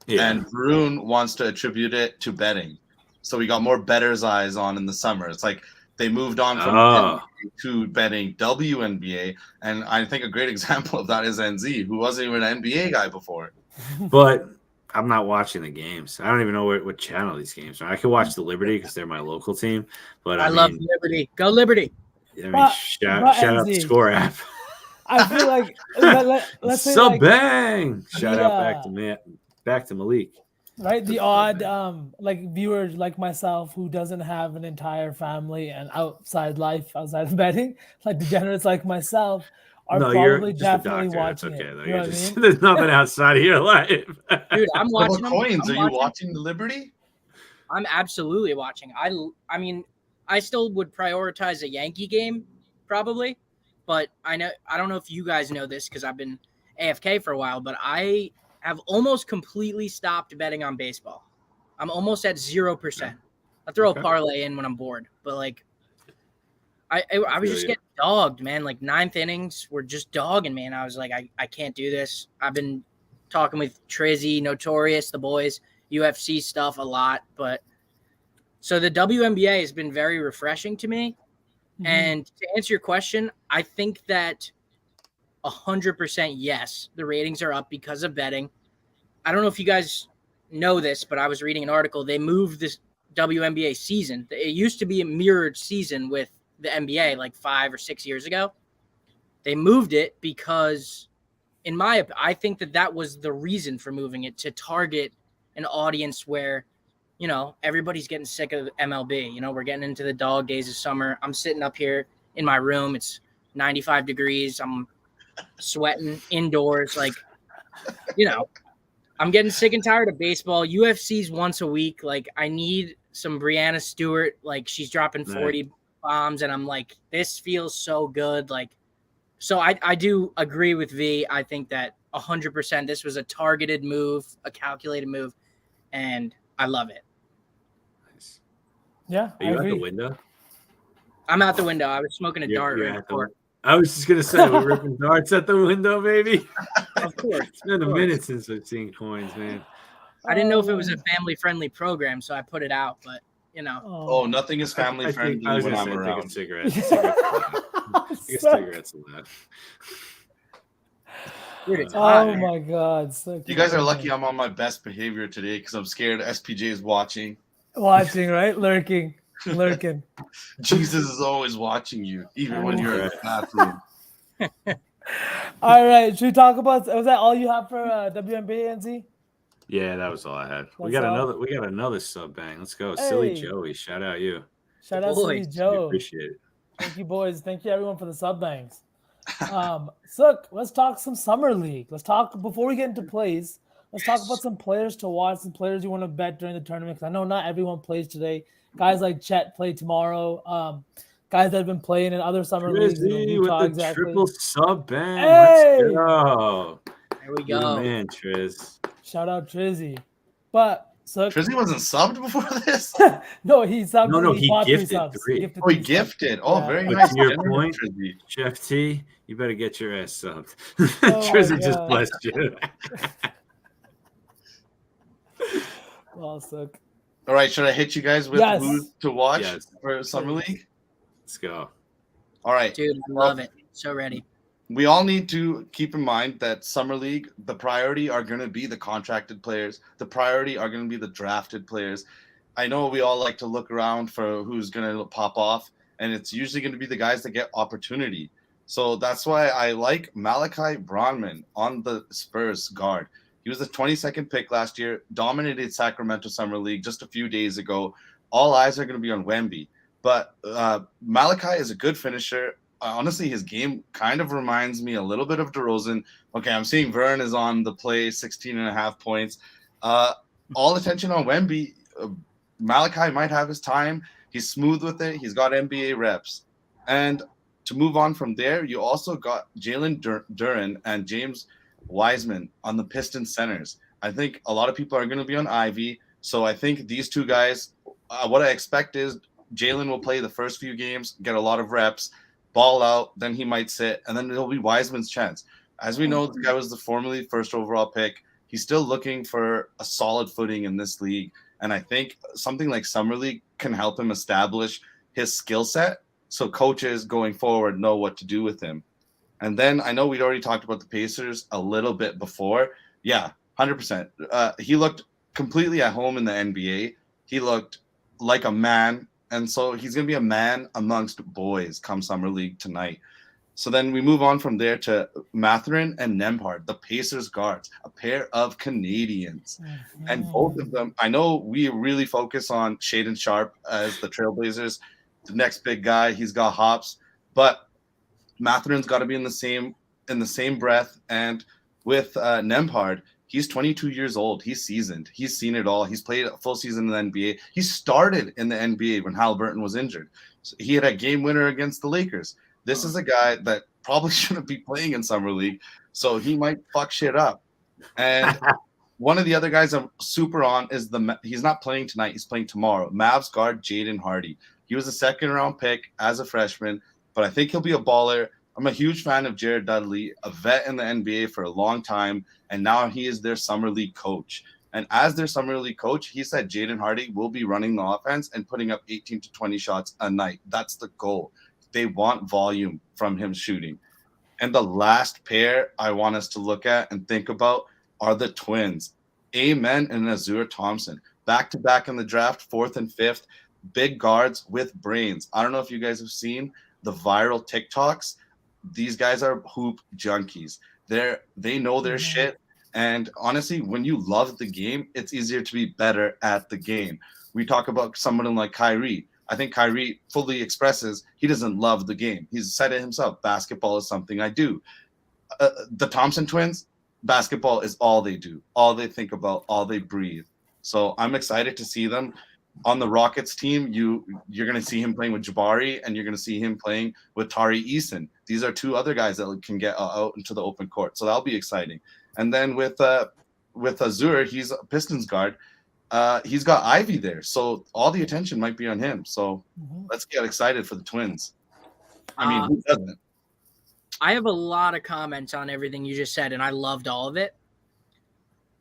Yeah. And Varun wants to attribute it to betting. So we got more bettors' eyes on in the summer. It's like They moved on from Oh. NBA to betting WNBA, and I think a great example of that is NZ, who wasn't even an NBA guy before. But I'm not watching the games. I don't even know what channel these games are. I can watch the Liberty because they're my local team. But I love Liberty. Go Liberty. I mean, But shout out the NZ, Score app. I feel like let's say Sub like bang. Shout out the, back to Malik. right, the odd like viewer like myself who doesn't have an entire family and outside life outside of betting, like degenerates like myself are No, probably you're just definitely a doctor. It's watching okay, it. though. You know what I mean? There's nothing outside of your life. Dude, I'm What watching about them. coins? I'm Are you watching the Liberty? I'm absolutely watching. I mean, I still would prioritize a Yankee game, probably, but I don't know if you guys know this because I've been AFK for a while, but I have almost completely stopped betting on baseball. I'm almost at 0%. I throw a parlay in when I'm bored, but like, I was just getting dogged, man. Like ninth innings, we're just dogging, man. I was like, I can't do this. I've been talking with Trizzy, Notorious, the boys, UFC stuff a lot, but so the WNBA has been very refreshing to me. Mhm. And to answer your question, I think that 100% yes, the ratings are up because of betting. I don't know if you guys know this, but I was reading an article. They moved this WNBA season. It used to be a mirrored season with the NBA like 5 or 6 years ago. They moved it because, I think that was the reason for moving it, to target an audience where, you know, everybody's getting sick of MLB. You know, we're getting into the dog days of summer. I'm sitting up here in my room. It's 95 degrees. I'm sweating indoors. Like, you know, I'm getting sick and tired of baseball. UFC's once a week. Like, I need some Brianna Stewart. Like, she's dropping 40 bombs, and I'm like, this feels so good. Like, so I do agree with V. I think that 100% this was a targeted move, a calculated move, and I love it. Nice. Yeah, Are you out the window? I'm out the window. I was smoking a dart right before. I was just gonna say we're ripping darts at the window, baby. Of course. It's been a minute since I've seen coins, man. I didn't know if it was a family-friendly program, so I put it out. But you know, Oh, nothing is family friendly when I'm around. Take a cigarette. Cigarettes allowed. Dude, it's hot. Oh my God! You guys are lucky I'm on my best behavior today because I'm scared SPJ is watching. Watching, right? Lurking. Jesus is always watching you, even when you're in the bathroom. All right, should we talk about? Was that all you have for WNBA, NZ? Yeah, that was all I had. We That's got all? We got another sub bang. Let's go, Hey. Silly Joey. Shout out you. Shout out Silly boys. We Joe. appreciate it. Thank you, boys. Thank you, everyone, for the sub bangs. Sukh, let's talk some summer league. Let's talk before we get into plays. Let's talk about some players to watch, some players you want to bet during the tournament. Because I know not everyone plays today. Guys like Chet play tomorrow. Guys that have been playing in other summer leagues in Trizzy Utah, with the triple sub bang. Hey! Let's go. There we You're the go. man, Triz. Shout out Trizzy. But Sukh, Trizzy wasn't subbed before this? no, he subbed. No, he he bought gifted 3 subs. three. He gifted Oh, he 3 subs. gifted. Oh, Yeah. very But nice. to your Generous, point, Trizzy. Chef T, you better get your ass subbed. my Trizzy just God. blessed you. Well, Sukh. All right, should I hit you guys with Yes. who to watch Yes. for Summer Please. League? Let's go. All right. Dude, I love it. So ready. We all need to keep in mind that Summer League, the priority are going to be the contracted players. The priority are going to be the drafted players. I know we all like to look around for who's going to pop off, and it's usually going to be the guys that get opportunity. So that's why I like Malachi Bronman on the Spurs guard. He was the 22nd pick last year, dominated Sacramento Summer League just a few days ago. All eyes are going to be on Wemby. But Malachi is a good finisher. Honestly, his game kind of reminds me a little bit of DeRozan. Okay, I'm seeing Vern is on the play, 16.5 points. All attention on Wemby. Malachi might have his time. He's smooth with it. He's got NBA reps. And to move on from there, you also got Jalen Duren and James Wiseman on the Pistons centers. I think a lot of people are going to be on Ivy. So I think these two guys, what I expect is Jalen will play the first few games, get a lot of reps, ball out, then he might sit, and then it'll be Wiseman's chance. As we know, the guy was the formerly first overall pick. He's still looking for a solid footing in this league, and I think something like Summer League can help him establish his skill set, so coaches going forward know what to do with him. And then I know we'd already talked about the Pacers a little bit before. Yeah, 100%. He looked completely at home in the NBA. He looked like a man. And so he's going to be a man amongst boys come Summer League tonight. So then we move on from there to Mathurin and Nembhard, the Pacers guards, a pair of Canadians. Mm-hmm. And both of them, I know we really focus on Shaedon Sharpe as the Trailblazers, the next big guy. He's got hops, but Mathurin's got to be in the same breath. And with Nembhard, he's 22 years old. He's seasoned. He's seen it all. He's played a full season in the NBA. He started in the NBA when Halliburton was injured. So he had a game winner against the Lakers. This is a guy that probably shouldn't be playing in Summer League, so he might fuck shit up. And one of the other guys I'm super on is he's not playing tonight. He's playing tomorrow. Mavs guard Jaden Hardy. He was a second-round pick as a freshman, but I think he'll be a baller. I'm a huge fan of Jared Dudley, a vet in the NBA for a long time, and now he is their Summer League coach. And as their Summer League coach, he said Jaden Hardy will be running the offense and putting up 18 to 20 shots a night. That's the goal. They want volume from him shooting. And the last pair I want us to look at and think about are the twins, Amen and Azur Thompson. Back-to-back in the draft, 4th and 5th, big guards with brains. I don't know if you guys have seen the viral TikToks. These guys are hoop junkies. They know their shit. And honestly, when you love the game, it's easier to be better at the game. We talk about someone like Kyrie. I think Kyrie fully expresses he doesn't love the game. He's said it himself. Basketball is something I do. The Thompson twins, basketball is all they do, all they think about, all they breathe. So I'm excited to see them on the Rockets team. You're going to see him playing with Jabari, and you're going to see him playing with Tari Eason. These are two other guys that can get out into the open court. So that'll be exciting. And then with Azur, he's a Pistons guard. He's got Ivy there, so all the attention might be on him. So let's get excited for the twins. I mean, who doesn't? I have a lot of comments on everything you just said, and I loved all of it.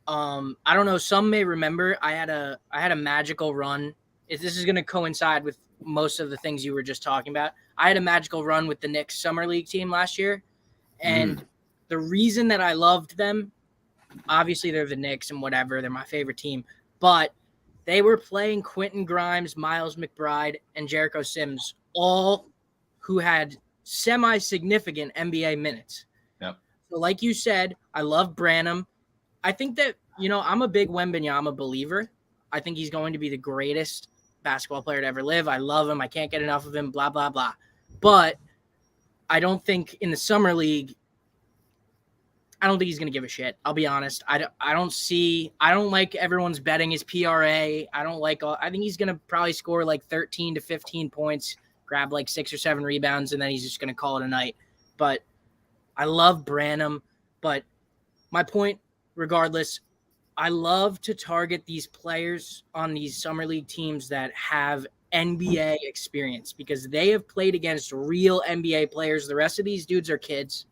I don't know. Some may remember I had a magical run. If this is going to coincide with most of the things you were just talking about, I had a magical run with the Knicks Summer League team last year, and the reason that I loved them, obviously they're the Knicks and whatever, they're my favorite team. But they were playing Quentin Grimes, Miles McBride, and Jericho Sims, all who had semi-significant NBA minutes. Yep. So like you said, I love Branham. I think that, I'm a big Wembanyama believer. I think he's going to be the greatest basketball player to ever live. I love him. I can't get enough of him, blah, blah, blah. But I don't think in the Summer League, I don't think he's going to give a shit. I'll be honest. I don't like everyone's betting his PRA. I think he's going to probably score like 13 to 15 points, grab like 6 or 7 rebounds, and then he's just going to call it a night. But I love Branham. But my point, regardless, I love to target these players on these Summer League teams that have NBA experience because they have played against real NBA players. The rest of these dudes are kids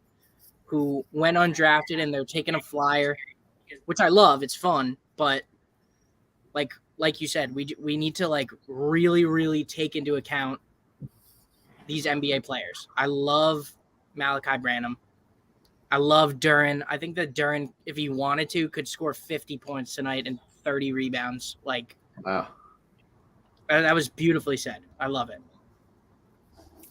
who went undrafted and they're taking a flyer, which I love. It's fun, but like you said, we need to like really, really take into account these NBA players. I love Malachi Branham. I love Duren. I think that Duren, if he wanted to, could score 50 points tonight and 30 rebounds. Wow. That was beautifully said. I love it.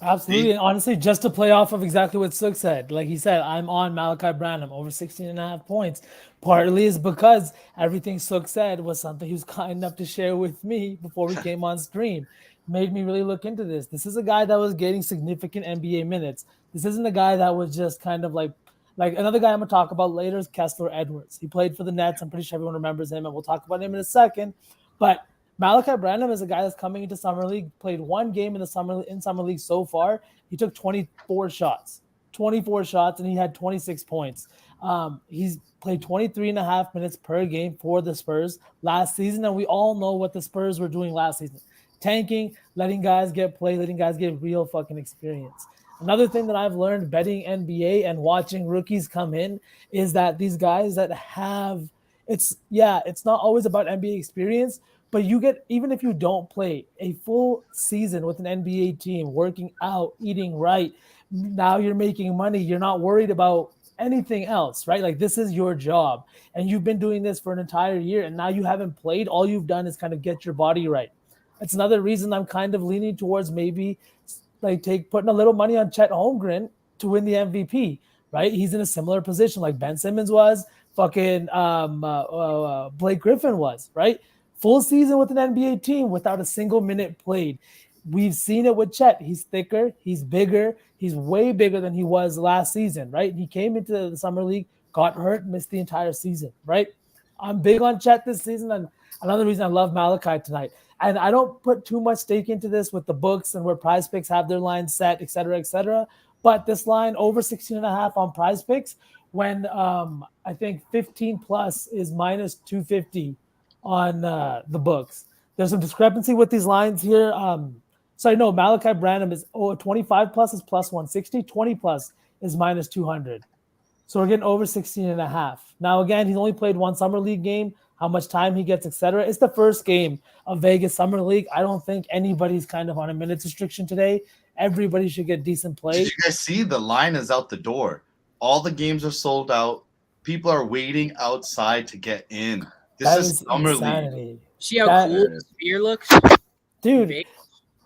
Absolutely. And honestly, just to play off of exactly what Sukh said, like he said, I'm on Malachi Branham over 16.5 points. Partly is because everything Sukh said was something he was kind enough to share with me before we came on stream. Made me really look into this. This is a guy that was getting significant NBA minutes. This isn't a guy that was just kind of like another guy I'm going to talk about later is Kessler Edwards. He played for the Nets. I'm pretty sure everyone remembers him, and we'll talk about him in a second. But Malachi Branham is a guy that's coming into Summer League, played one game in Summer League so far. He took 24 shots, and he had 26 points. He's played 23.5 minutes per game for the Spurs last season, and we all know what the Spurs were doing last season. Tanking, letting guys get play, letting guys get real fucking experience. Another thing that I've learned betting NBA and watching rookies come in is that these guys that have it's not always about NBA experience, But you get, even if you don't play a full season with an NBA team, working out, eating right, now you're making money. You're not worried about anything else, right? Like this is your job, and you've been doing this for an entire year, and now you haven't played. All you've done is kind of get your body right. That's another reason I'm kind of leaning towards maybe like putting a little money on Chet Holmgren to win the MVP, right? He's in a similar position like Ben Simmons was, fucking Blake Griffin was, right? Full season with an NBA team without a single minute played. We've seen it with Chet. He's thicker, he's bigger, he's way bigger than he was last season, right? He came into the summer league, got hurt, missed the entire season, right? I'm big on Chet this season, and another reason I love Malachi tonight. And I don't put too much stake into this with the books and where Prize Picks have their line set, et cetera, et cetera. But this line over 16.5 on Prize Picks, when I think 15 plus is minus 250 on the books. There's some discrepancy with these lines here. So I know Malachi Branham is 25 plus is plus 160, 20 plus is minus 200. So we're getting over 16.5. Now, again, he's only played one summer league game, how much time he gets, etc. It's the first game of Vegas Summer League. I don't think anybody's kind of on a minutes restriction today. Everybody should get decent play. Did you guys see the line is out the door? All the games are sold out. People are waiting outside to get in. This is Summer insanity. League. See how cool the sphere looks? Dude.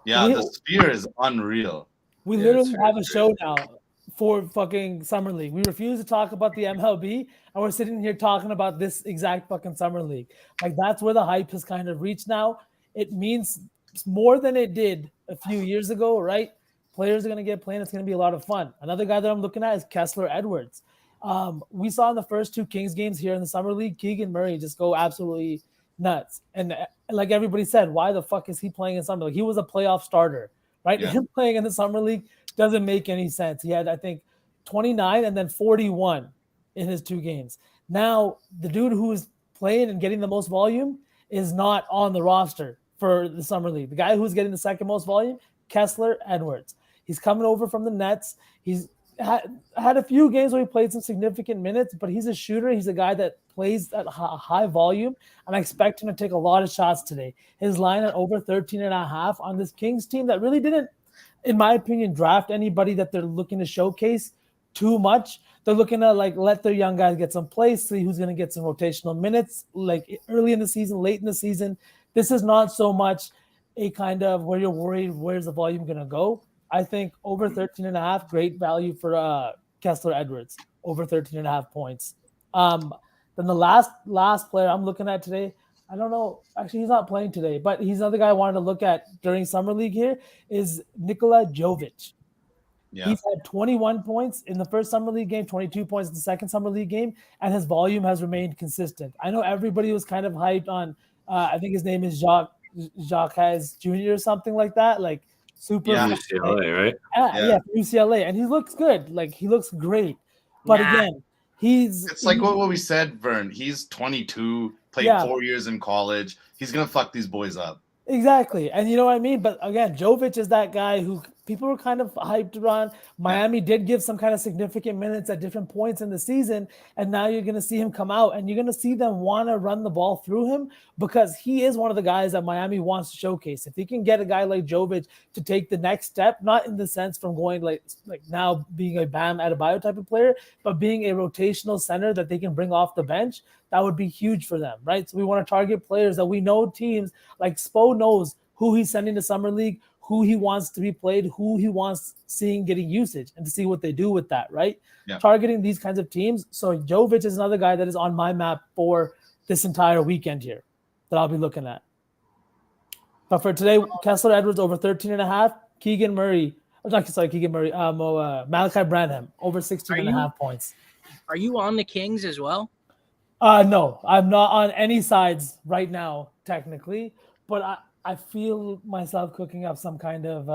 Yeah, the sphere is unreal. We literally have a show now for fucking Summer League. We refuse to talk about the MLB, and we're sitting here talking about this exact fucking Summer League. Like, that's where the hype has kind of reached now. It means more than it did a few years ago, right? Players are going to get playing. It's going to be a lot of fun. Another guy that I'm looking at is Kessler Edwards. We saw in the first two Kings games here in the Summer League, Keegan Murray just go absolutely nuts. And like everybody said, why the fuck is he playing in Summer League? He was a playoff starter, right? Yeah. Him playing in the Summer League doesn't make any sense. He had, I think, 29 and then 41 in his two games. Now, the dude who's playing and getting the most volume is not on the roster for the Summer League. The guy who's getting the second most volume, Kessler Edwards. He's coming over from the Nets. He's had a few games where he played some significant minutes, but he's a shooter. He's a guy that plays at high volume, and I expect him to take a lot of shots today. His line at over 13.5 on this Kings team that really didn't, in my opinion, draft anybody that they're looking to showcase too much. They're looking to like let their young guys get some plays, see who's going to get some rotational minutes, like early in the season, late in the season. This is not so much a kind of where you're worried where's the volume going to go. I think over 13.5, great value for Kessler Edwards, over 13.5 points. Then the last player I'm looking at today, I don't know. Actually, he's not playing today, but he's another guy I wanted to look at during Summer League here is Nikola Jovic. Yeah. He's had 21 points in the first Summer League game, 22 points in the second Summer League game, and his volume has remained consistent. I know everybody was kind of hyped on, I think his name is Jacques Jr. or something like that, like super. Yeah, UCLA, right? Yeah, UCLA, and he looks good. Like, he looks great. But again, it's like what we said, Vern. He's 22, played 4 years in college. He's going to fuck these boys up. Exactly. And you know what I mean? But again, Jovic is that guy who people were kind of hyped around. Miami did give some kind of significant minutes at different points in the season. And now you're going to see him come out and you're going to see them want to run the ball through him because he is one of the guys that Miami wants to showcase. If he can get a guy like Jovic to take the next step, not in the sense from going like now being a Bam Adebayo type of player, but being a rotational center that they can bring off the bench, that would be huge for them, right? So we want to target players that we know teams like Spo knows who he's sending to Summer League, who he wants to be played, who he wants seeing getting usage, and to see what they do with that, right? Yeah. Targeting these kinds of teams. So Jovic is another guy that is on my map for this entire weekend here that I'll be looking at. But for today, Kessler Edwards over 13.5, Malachi Branham over 16.5 points. Are you on the Kings as well? No, I'm not on any sides right now, technically, but I feel myself cooking up some kind of.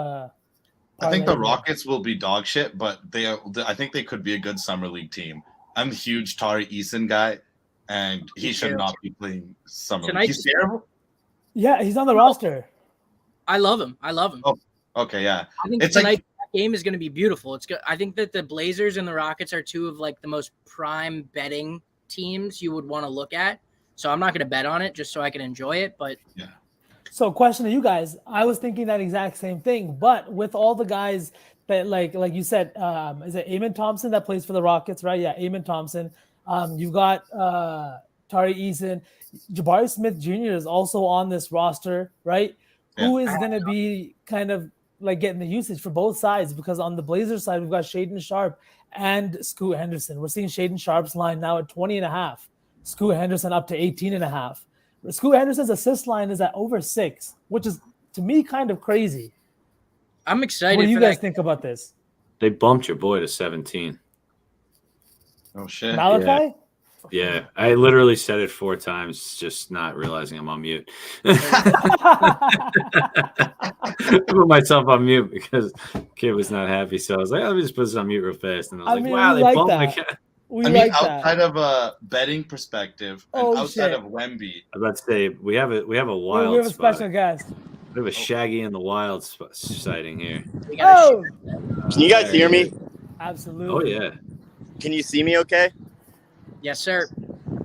I think the Rockets will be dog shit, but I think they could be a good Summer League team. I'm a huge Tari Eason guy, and he should not be playing Summer League. He's terrible. Yeah, he's on the roster. I love him. Oh, okay, yeah. I think tonight's game is going to be beautiful. It's good. I think that the Blazers and the Rockets are two of like the most prime betting teams you would want to look at. So I'm not going to bet on it just so I can enjoy it. But So, question to you guys: I was thinking that exact same thing, but with all the guys that, like you said, is it Eamon Thompson that plays for the Rockets, right? Yeah, Eamon Thompson. You've got Tari Eason, Jabari Smith Jr. is also on this roster, right? Yeah. Who is going to be kind of like getting the usage for both sides? Because on the Blazers side, we've got Shaden Sharp and Scoot Henderson. We're seeing Shaden Sharp's line now at 20.5, Scoot Henderson up to 18.5. Scoot Henderson's assist line is at over 6, which is to me kind of crazy. I'm excited. What do you guys think about this? They bumped your boy to 17. Oh shit! Malachi? Yeah, I literally said it 4 times, just not realizing I'm on mute. I put myself on mute because kid was not happy, so I was like, "Let me just put this on mute real fast." And I was like, "Wow, they bumped my cat." We outside of a betting perspective and outside of Wemby, I'm about to say we have a wild. We have a spot. special guest. We have a Shaggy in the Wild sighting here. Oh, can you guys hear me? Absolutely. Oh yeah. Can you see me? Okay. Yes, sir.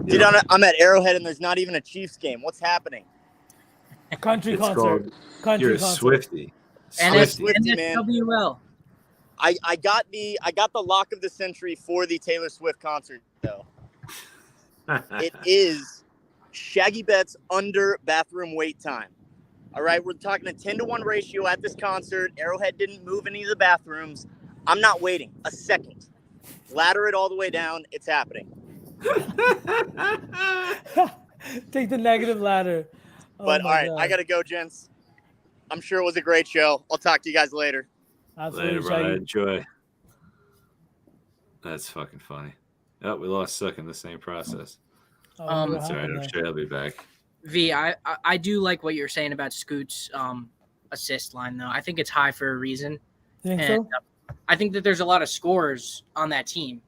Dude, I'm at Arrowhead and there's not even a Chiefs game. What's happening? Country concert. You're a Swiftie. Swiftie, man. NSWL. I got the lock of the century for the Taylor Swift concert though. It is Shaggy bets under bathroom wait time. All right, we're talking a 10-to-1 ratio at this concert. Arrowhead didn't move any of the bathrooms. I'm not waiting a second. Ladder it all the way down. It's happening. Take the negative ladder. But all right, God. I got to go, gents. I'm sure it was a great show. I'll talk to you guys later. Absolutely, later, bro. Enjoy. That's fucking funny. Oh, we lost Sukh in the same process. That's all right. I'm sure he'll be back. V, I do like what you're saying about Scoot's assist line, though. I think it's high for a reason. You think so? I think that there's a lot of scorers on that team.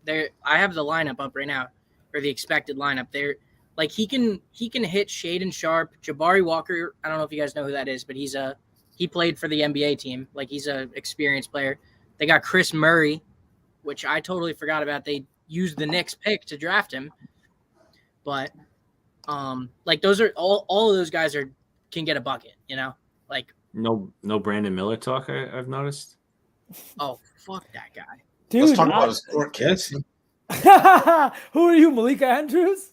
I have the lineup up right now, or the expected lineup. There, like he can hit Shaden Sharp, Jabari Walker. I don't know if you guys know who that is, but he played for the NBA team. Like he's a experienced player. They got Chris Murray, which I totally forgot about. They used the Knicks pick to draft him, but like those are all of those guys can get a bucket. You know, like no Brandon Miller talk. I've noticed. Oh, fuck that guy. Dude, let's talk about his court kids. Who are you, Malika Andrews?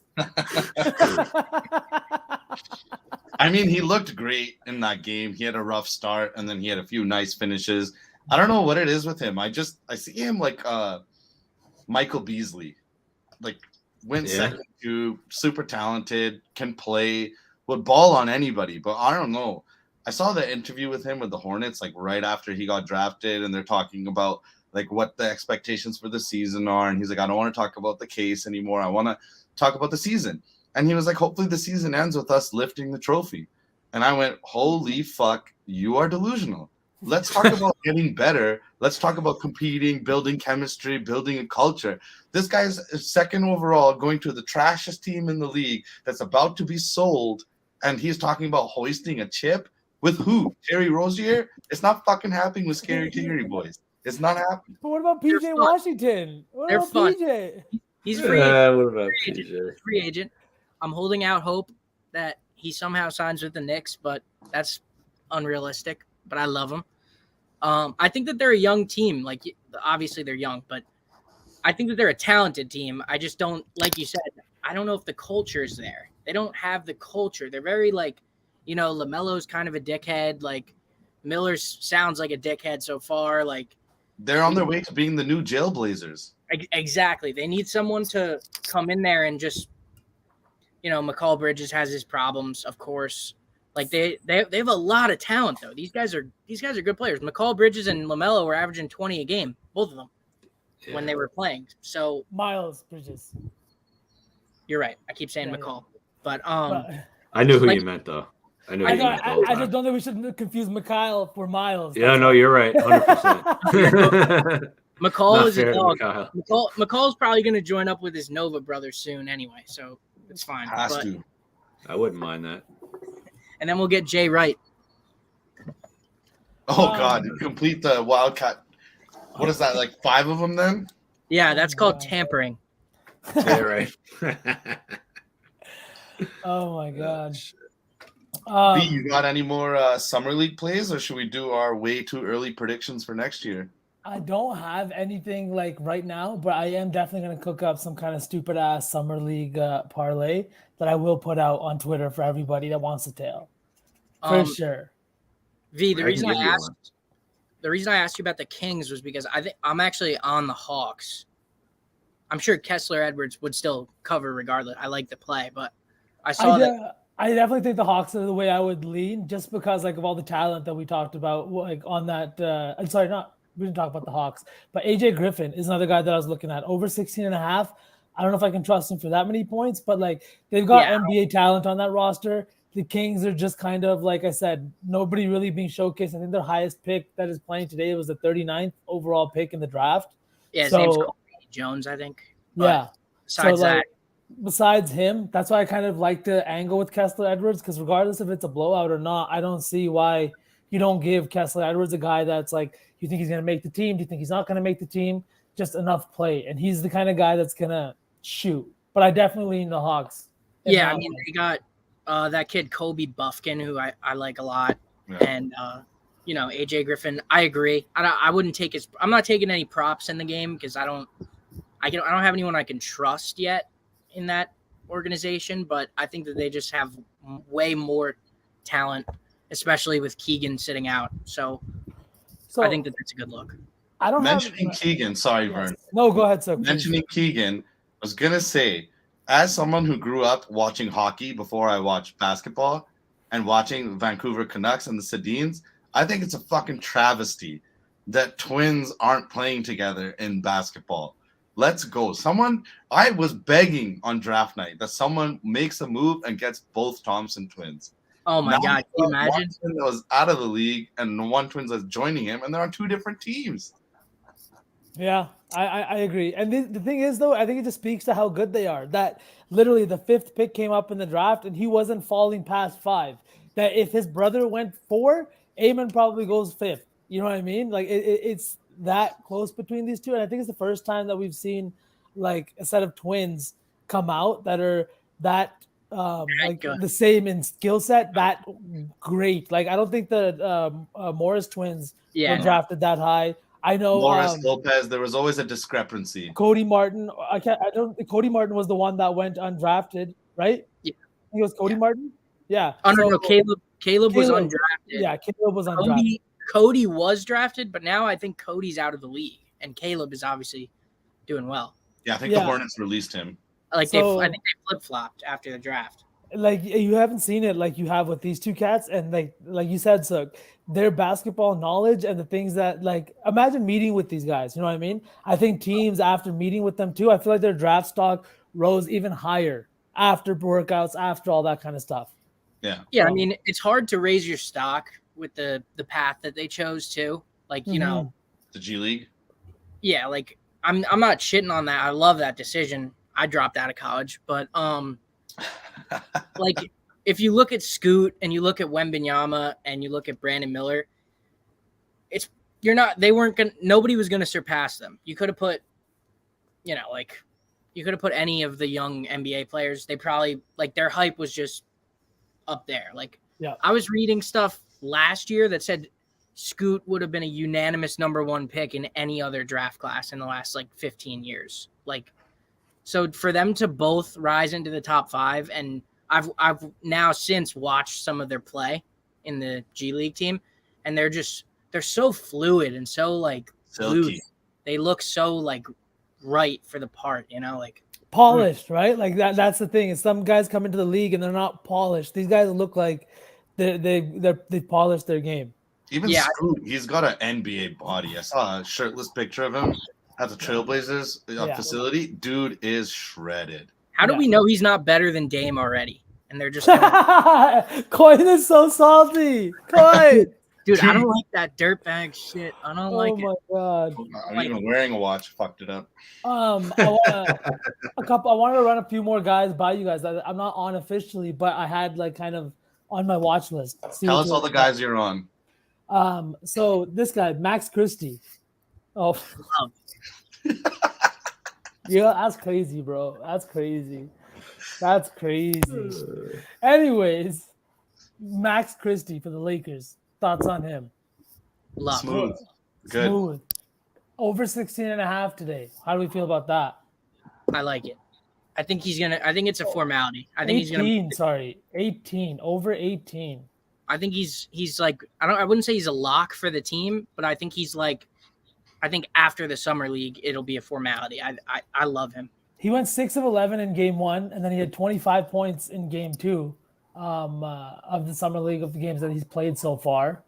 I mean, he looked great in that game. He had a rough start, and then he had a few nice finishes. I don't know what it is with him. I see him like Michael Beasley. Like, went second to, super talented, can play, would ball on anybody. But I don't know. I saw the interview with him with the Hornets, like right after he got drafted, and they're talking about like what the expectations for the season are. And he's like, I don't want to talk about the case anymore. I want to talk about the season. And he was like, hopefully the season ends with us lifting the trophy. And I went, holy fuck, you are delusional. Let's talk about getting better. Let's talk about competing, building chemistry, building a culture. This guy's second overall, going to the trashiest team in the league that's about to be sold. And he's talking about hoisting a chip. With who? Terry Rozier? It's not fucking happening with Scary Terry, boys. It's not happening. But what about PJ Washington? What about PJ? He's free. What about PJ? Free agent. I'm holding out hope that he somehow signs with the Knicks, but that's unrealistic. But I love him. I think that they're a young team. Like, obviously they're young, but I think that they're a talented team. I just don't, like you said, I don't know if the culture is there. They don't have the culture. They're very like, you know, LaMelo's kind of a dickhead. Like Miller sounds like a dickhead so far. Like they're on their way to being the new Jailblazers. Exactly. They need someone to come in there and just, you know, McCall Bridges has his problems, of course. Like they have a lot of talent though. These guys are good players. McCall Bridges and LaMelo were averaging 20 a game, both of them, when they were playing. So Miles Bridges. You're right. I keep saying McCall, but I knew who you meant though. I just don't think we should confuse Mikhail for Miles. Yeah, no, you're right. 100%. McCall is a dog. McCall's probably going to join up with his Nova brother soon anyway, so it's fine. Has to. I wouldn't mind that. And then we'll get Jay Wright. Oh, God. Complete the Wildcat. What is that, like 5 of them then? Yeah, that's called tampering. Jay Wright. Oh, my God. B, you got any more summer league plays, or should we do our way too early predictions for next year? I don't have anything like right now, but I am definitely going to cook up some kind of stupid ass summer league parlay that I will put out on Twitter for everybody that wants to tail. For sure. V, the reason I asked you about the Kings was because I think I'm actually on the Hawks. I'm sure Kessler Edwards would still cover regardless. I like the play, but I saw that. I definitely think the Hawks are the way I would lean, just because like of all the talent that we talked about, like on that. I'm sorry, we didn't talk about the Hawks, but AJ Griffin is another guy that I was looking at over 16.5. I don't know if I can trust him for that many points, but like they've got NBA talent on that roster. The Kings are just kind of, like I said, nobody really being showcased. I think their highest pick that is playing today was the 39th overall pick in the draft. Yeah, his name's Colby Jones, I think. But yeah. Besides him, that's why I kind of like the angle with Kessler Edwards, because regardless if it's a blowout or not, I don't see why you don't give Kessler Edwards a guy that's like, you think he's going to make the team? Do you think he's not going to make the team? Just enough play. And he's the kind of guy that's going to shoot. But I definitely lean the Hawks. Yeah, I mean, they got that kid Kobe Buffkin, who I like a lot. Yeah. And, AJ Griffin, I agree. I wouldn't take I'm not taking any props in the game because I don't have anyone I can trust yet in that organization, but I think that they just have way more talent, especially with Keegan sitting out. So I think that's a good look. Keegan, sorry, Vern. No, go ahead, sir. Mentioning Keegan, I was gonna say, as someone who grew up watching hockey before I watched basketball and watching Vancouver Canucks and the Sedins, I think it's a fucking travesty that twins aren't playing together in basketball. Let's go. I was begging on draft night that someone makes a move and gets both Thompson twins. Oh my God. Can you imagine? One twin that was out of the league and one twin that's joining him, and they're on two different teams. Yeah, I agree. And the thing is, though, I think it just speaks to how good they are. That literally the 5th pick came up in the draft and he wasn't falling past 5. That if his brother went 4, Eamon probably goes 5th. You know what I mean? Like it's that close between these two. And I think it's the first time that we've seen like a set of twins come out that are that the same in skill set, that great. Like I don't think the Morris twins were drafted that high. I know Morris Lopez. There was always a discrepancy. Cody Martin. Cody Martin was the one that went undrafted, right? Yeah, I think it was Cody Martin. Yeah. Oh no, Caleb was undrafted. Yeah, Caleb was undrafted. Cody was drafted, but now I think Cody's out of the league, and Caleb is obviously doing well. Yeah, I think the Hornets released him. I think they flip-flopped after the draft. Like you haven't seen it like you have with these two cats, and like you said, Sukh, their basketball knowledge and the things that like imagine meeting with these guys. You know what I mean? I think teams after meeting with them too, I feel like their draft stock rose even higher after workouts, after all that kind of stuff. Yeah. Yeah, I mean, it's hard to raise your stock with the path that they chose to. Like, you know, the G League. Yeah, like I'm not shitting on that. I love that decision. I dropped out of college, but like if you look at Scoot and you look at Wembanyama and you look at Brandon Miller, nobody was gonna surpass them. You could have put, any of the young NBA players. They probably their hype was just up there. I was reading stuff last year that said Scoot would have been a unanimous number 1 pick in any other draft class in the last 15 years. So for them to both rise into the top 5, and I've now since watched some of their play in the G League team, and they're so fluid and so silky. They look so right for the part, polished, right? Like that's the thing. Is some guys come into the league and they're not polished. These guys look like they polished their game. Even Scoot, he's got an NBA body. I saw a shirtless picture of him at the Trailblazers facility. Dude is shredded. How do we know he's not better than Dame already? And they're just Coin is so salty. Coin. Dude, I don't like that dirtbag shit. I don't like it. Oh my God. I'm even wearing a watch. Fucked it up. I wanted to run a few more guys by you guys that I'm not on officially, but I had kind of on my watch list. Tell us all the guys you're on. So this guy, Max Christie. Oh. Yeah, that's crazy, bro. That's crazy. Anyways, Max Christie for the Lakers. Thoughts on him? Love. Smooth. Good. Smooth. Over 16.5 today. How do we feel about that? I like it. I think it's a formality. I think 18. Over 18. I think he's like, I wouldn't say he's a lock for the team, but I think he's like, I think after the summer league, it'll be a formality. I love him. He went 6 of 11 in game 1, and then he had 25 points in game 2 of the summer league of the games that he's played so far.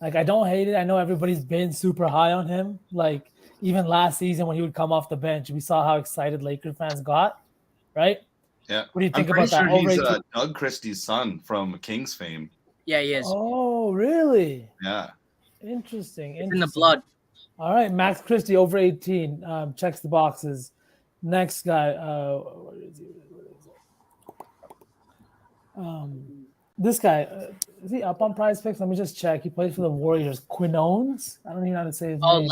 Like, I don't hate it. I know everybody's been super high on him. Like, even last season when he would come off the bench, we saw how excited Laker fans got, right? Yeah. What do you think I'm about pretty that? sure Over he's Doug Christie's son from Kings fame. Yeah, he is. Oh, really? Yeah. Interesting. It's in the blood. All right, Max Christie over 18 checks the boxes. Next guy, where is he? This guy, is he up on Prize Picks? Let me just check. He plays for the Warriors. Quinones? I don't even know how to say his name.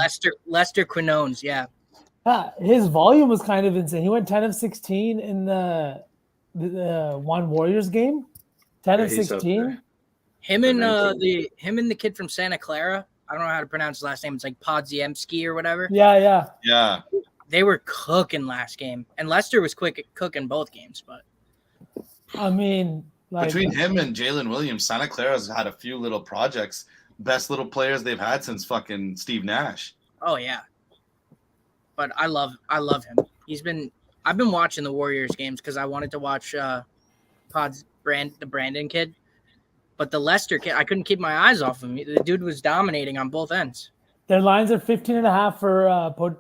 Lester Quinones, yeah. His volume was kind of insane. He went 10 of 16 in the one Warriors game. 10 of 16. Him and the kid from Santa Clara. I don't know how to pronounce his last name. It's like Podziemski or whatever. Yeah. They were cooking last game, and Lester was cooking both games. But I mean, like, between him and Jalen Williams, Santa Clara's had a few little projects. Best little players they've had since fucking Steve Nash. Oh yeah. But I love him. I've been watching the Warriors games because I wanted to watch the Brandon kid. But the Lester kid, I couldn't keep my eyes off him. The dude was dominating on both ends. Their lines are 15.5 for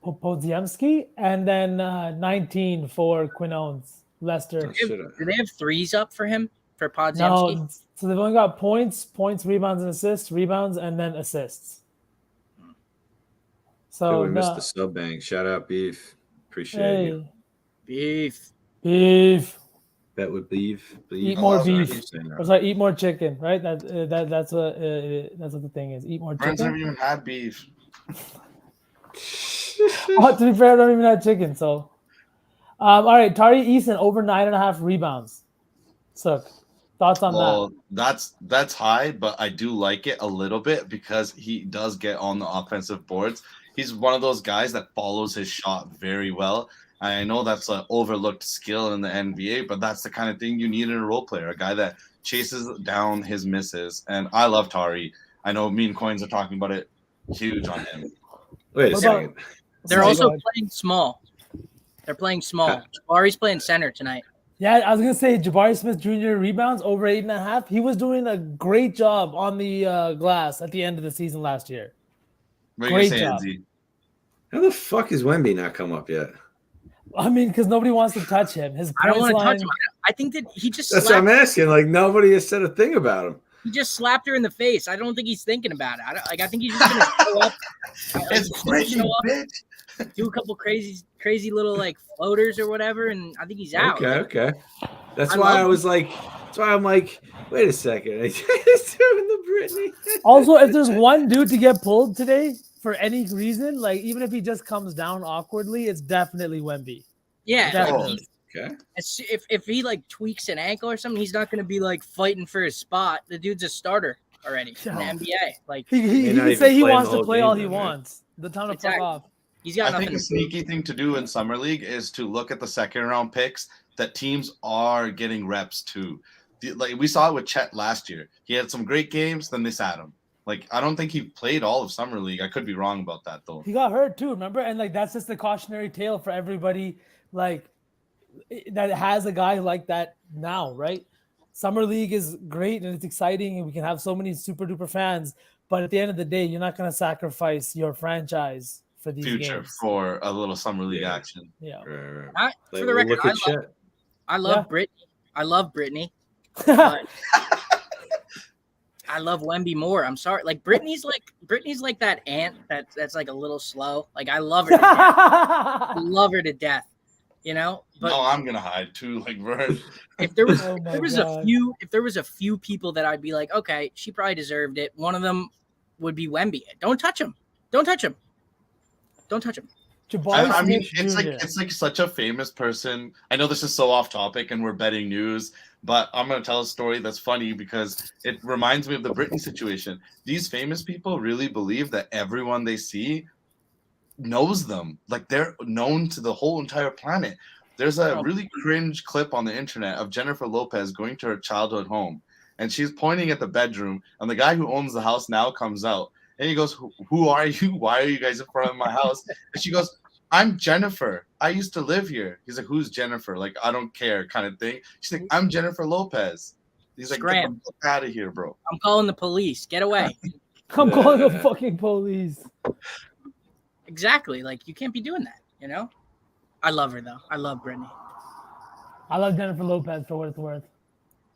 Podziemski and then 19 for Quinones. Lester. Do they have threes up for him, for Podziemski? No, so they've only got points, rebounds, and assists, rebounds, and then assists. So we missed the sub bank. Shout out Beef. Appreciate you. Beef. Bet with beef. Eat more beef. Or sorry, eat more chicken. Right? That's what the thing is. Eat more chicken. Friends haven't even had beef. To be fair, I don't even have chicken. So, all right, Tari Eason over 9.5 rebounds. Sukh, thoughts on that? That's high, but I do like it a little bit because he does get on the offensive boards. He's one of those guys that follows his shot very well. I know that's an overlooked skill in the NBA, but that's the kind of thing you need in a role player, a guy that chases down his misses. And I love Tari. I know me and Coins are talking about it. Huge on him. Wait a second. They're also playing small. They're playing small. Jabari's playing center tonight. Yeah, I was going to say Jabari Smith Jr. rebounds over 8.5. He was doing a great job on the glass at the end of the season last year. Great job. How the fuck has Wemby not come up yet? I mean, because nobody wants to touch him. I don't want to touch him. I think that he just That's what I'm asking. Like, nobody has said a thing about him. He just slapped her in the face. I don't think he's thinking about it. I think he's just going to show up. It's crazy, bitch. Do a couple crazy little like floaters or whatever, and I think he's out. Okay. That's why I'm like, wait a second. He's doing the Britney. Also, if there's one dude to get pulled today for any reason, like even if he just comes down awkwardly, it's definitely Wemby. Yeah. Okay. If he like tweaks an ankle or something, he's not going to be like fighting for his spot. The dude's a starter already in the NBA. Like he can say he wants to play all he wants. The time to fuck off. He's got I nothing think a sneaky thing to do in summer league is to look at the second round picks that teams are getting reps to. Like we saw it with Chet last year. He had some great games, then they sat him. Like I don't think he played all of summer league. I could be wrong about that though. He got hurt too, remember? And like that's just the cautionary tale for everybody like that has a guy like that now, right? Summer league is great and it's exciting and we can have so many super duper fans, but at the end of the day, you're not going to sacrifice your franchise for these future games. For a little summer league action. Yeah. Right. For the record, I love Brittany. I love Brittany. But I love Wemby more. I'm sorry. Like Brittany's like that ant that's like a little slow. Like I love her to death. I love her to death. You know? But no, I'm gonna hide too, like Vern. If there was a few people that I'd be like, okay, she probably deserved it. One of them would be Wemby. Don't touch him. Don't touch him. Don't touch him. I mean, it's like such a famous person. I know this is so off topic and we're betting news, But I'm going to tell a story that's funny because it reminds me of the Britney situation. These famous people really believe that everyone they see knows them. Like they're known to the whole entire planet. There's a really cringe clip on the internet of Jennifer Lopez going to her childhood home, and she's pointing at the bedroom, and the guy who owns the house now comes out, and he goes, "Who are you? Why are you guys in front of my house?" And she goes, "I'm Jennifer. I used to live here." He's like, "Who's Jennifer?" Like, "I don't care," kind of thing. She's like, "I'm Jennifer Lopez." He's like, "Get the fuck out of here, bro." I'm calling the police. Get away. I'm calling the fucking police. Exactly. Like, you can't be doing that, you know? I love her, though. I love Britney. I love Jennifer Lopez for what it's worth.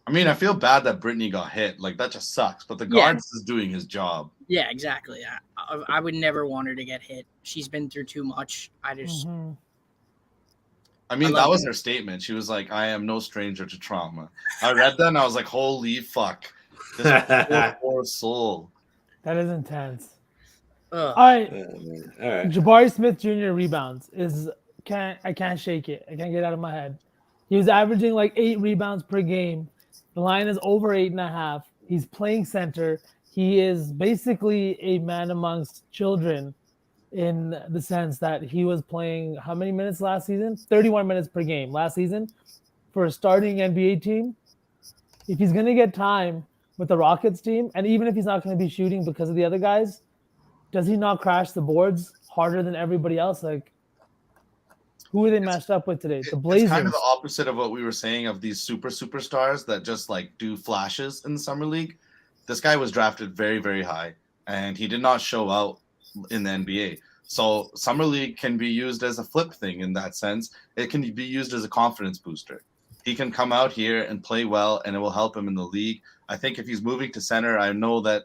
I mean, I feel bad that Britney got hit. Like, that just sucks. But the guards is doing his job. Yeah, exactly. I would never want her to get hit. She's been through too much. I mean, that was her statement. She was like, "I am no stranger to trauma." I read that and I was like, holy fuck. This poor soul. That is intense. Ugh. All right. All right. Jabari Smith Jr. rebounds I can't shake it. I can't get it out of my head. He was averaging like 8 rebounds per game. The line is over 8.5. He's playing center. He is basically a man amongst children in the sense that he was playing how many minutes last season? 31 minutes per game last season for a starting NBA team. If he's going to get time with the Rockets team, and even if he's not going to be shooting because of the other guys, does he not crash the boards harder than everybody else? Like, who are they matched up with today? The Blazers. It's kind of the opposite of what we were saying of these superstars that just like do flashes in the summer league. This guy was drafted very, very high, and he did not show out in the NBA. So summer league can be used as a flip thing in that sense. It can be used as a confidence booster. He can come out here and play well, and it will help him in the league. I think if he's moving to center, I know that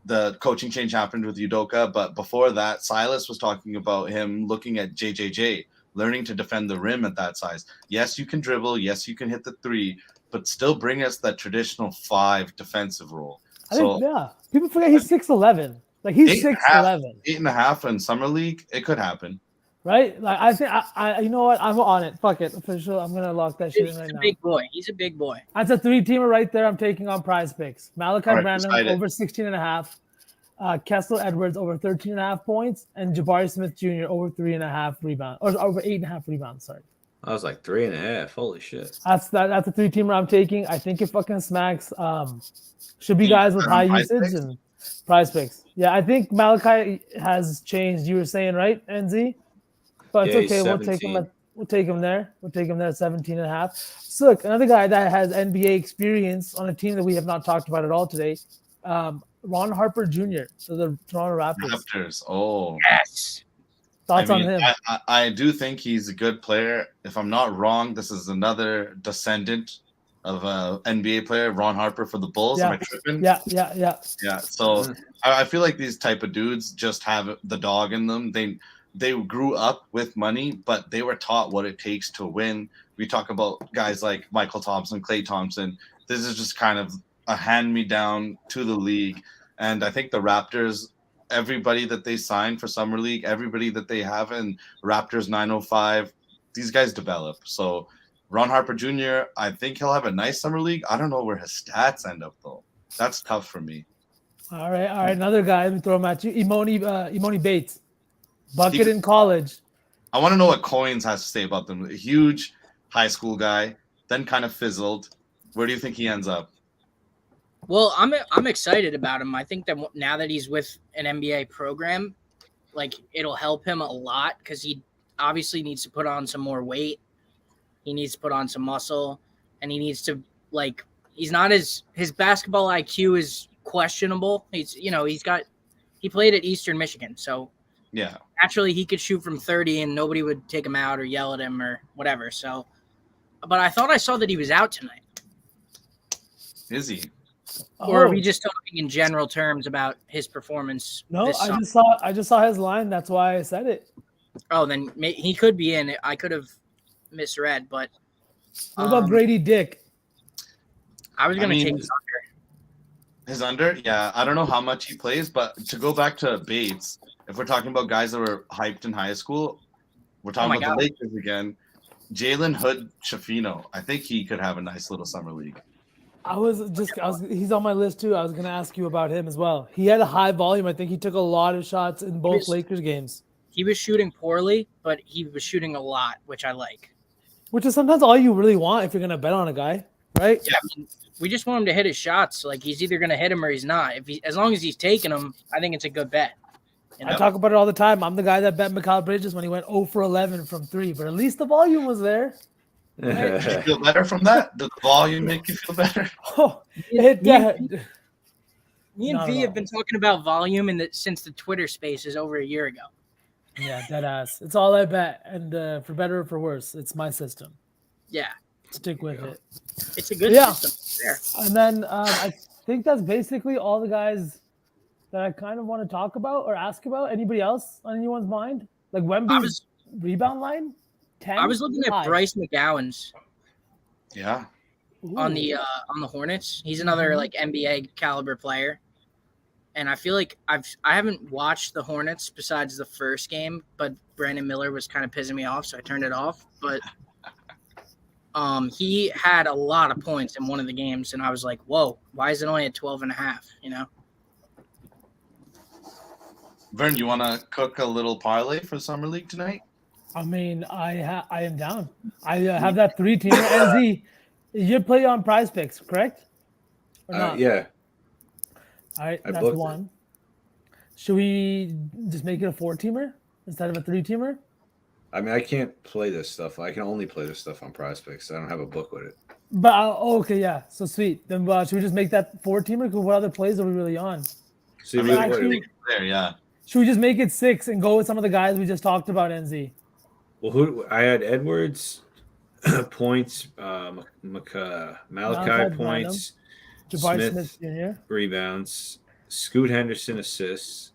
the coaching change happened with Udoka, but before that, Silas was talking about him looking at JJJ, learning to defend the rim at that size. Yes, you can dribble. Yes, you can hit the 3, but still bring us that traditional 5 defensive role. People forget he's 6'11". Like he's 6'11". 8.5 in summer league, it could happen. Right? Like I think I you know what? I'm on it. Fuck it. For sure. I'm gonna lock that shit in right now. Big boy. He's a big boy. That's a 3-teamer right there. I'm taking on Prize Picks. Malachi Branham over 16.5. Kessler Edwards over 13.5 points, and Jabari Smith Jr. over 3.5 rebounds, or over 8.5 rebounds. Sorry. I was like 3.5. Holy shit. That's a 3-teamer I'm taking. I think it fucking smacks. Should be guys with high usage and Prize Picks. Yeah, I think Malachi has changed. You were saying, right, NZ? But it's okay. We'll take him there. We'll take him there at 17.5. Sukh, another guy that has NBA experience on a team that we have not talked about at all today. Ron Harper Jr. So the Toronto Raptors. Oh, yes. Thoughts on him? I do think he's a good player. If I'm not wrong, this is another descendant of an NBA player, Ron Harper for the Bulls. Yeah. Am I tripping? Yeah. So I feel like these type of dudes just have the dog in them. They grew up with money, but they were taught what it takes to win. We talk about guys like Michael Thompson, Klay Thompson. This is just kind of a hand-me-down to the league. And I think the Raptors, everybody that they signed for Summer League, everybody that they have in Raptors 905, these guys develop. So Ron Harper Jr., I think he'll have a nice Summer League. I don't know where his stats end up, though. That's tough for me. All right. Another guy, let me throw him at you. Imoni Bates. Bucket in college. I want to know what Coins has to say about them. A huge high school guy, then kind of fizzled. Where do you think he ends up? Well, I'm excited about him. I think that now that he's with an NBA program, like it'll help him a lot because he obviously needs to put on some more weight. He needs to put on some muscle, and he needs to he's not his basketball IQ is questionable. He played at Eastern Michigan, so yeah, naturally he could shoot from 30 and nobody would take him out or yell at him or whatever. So, but I thought I saw that he was out tonight. Is he? Or are we just talking in general terms about his performance? No, I just saw his line. That's why I said it. Oh, then he could be in it. I could have misread, but what about Brady Dick? I was going to take his under. His under? Yeah, I don't know how much he plays, but to go back to Bates, if we're talking about guys that were hyped in high school, we're talking about the Lakers again. Jalen Hood Shafino. I think he could have a nice little summer league. He's on my list too. I was going to ask you about him as well. He had a high volume. I think he took a lot of shots in both Lakers games. He was shooting poorly, but he was shooting a lot, which I like. Which is sometimes all you really want if you're going to bet on a guy, right? Yeah, I mean, we just want him to hit his shots. Like, he's either going to hit him or he's not. As long as he's taking them, I think it's a good bet. You know? I talk about it all the time. I'm the guy that bet Mikal Bridges when he went 0 for 11 from 3, but at least the volume was there. Right? Did you feel better from that? Did the volume make you feel better? Oh, me and V have been talking about volume since the Twitter Spaces over a year ago. Yeah, dead ass. It's all I bet, and for better or for worse, it's my system. Yeah, stick with it. It's a good system. There. And then I think that's basically all the guys that I kind of want to talk about or ask about. Anybody else on anyone's mind? Like Wemby's rebound line? 10? I was looking at Bryce McGowan's. Yeah. On the Hornets. He's another like NBA caliber player. And I feel like I haven't watched the Hornets besides the first game, but Brandon Miller was kind of pissing me off, so I turned it off. But he had a lot of points in one of the games, and I was like, whoa, why is it only at 12.5, you know? Vern, you want to cook a little parlay for Summer League tonight? I mean, I am down. I have that 3-teamer. NZ, you play on Prize Picks, correct? Or not? Yeah. All right, that's one. Should we just make it a 4-teamer instead of a 3-teamer? I mean, I can't play this stuff. I can only play this stuff on Prize Picks. I don't have a book with it. But okay, yeah. So sweet. Then should we just make that 4-teamer? Because what other plays are we really on? See, yeah. Should we just make it 6 and go with some of the guys we just talked about, NZ? Well, I had Edwards points, Malachi points, Jabari Smith Jr. rebounds, Scoot Henderson assists.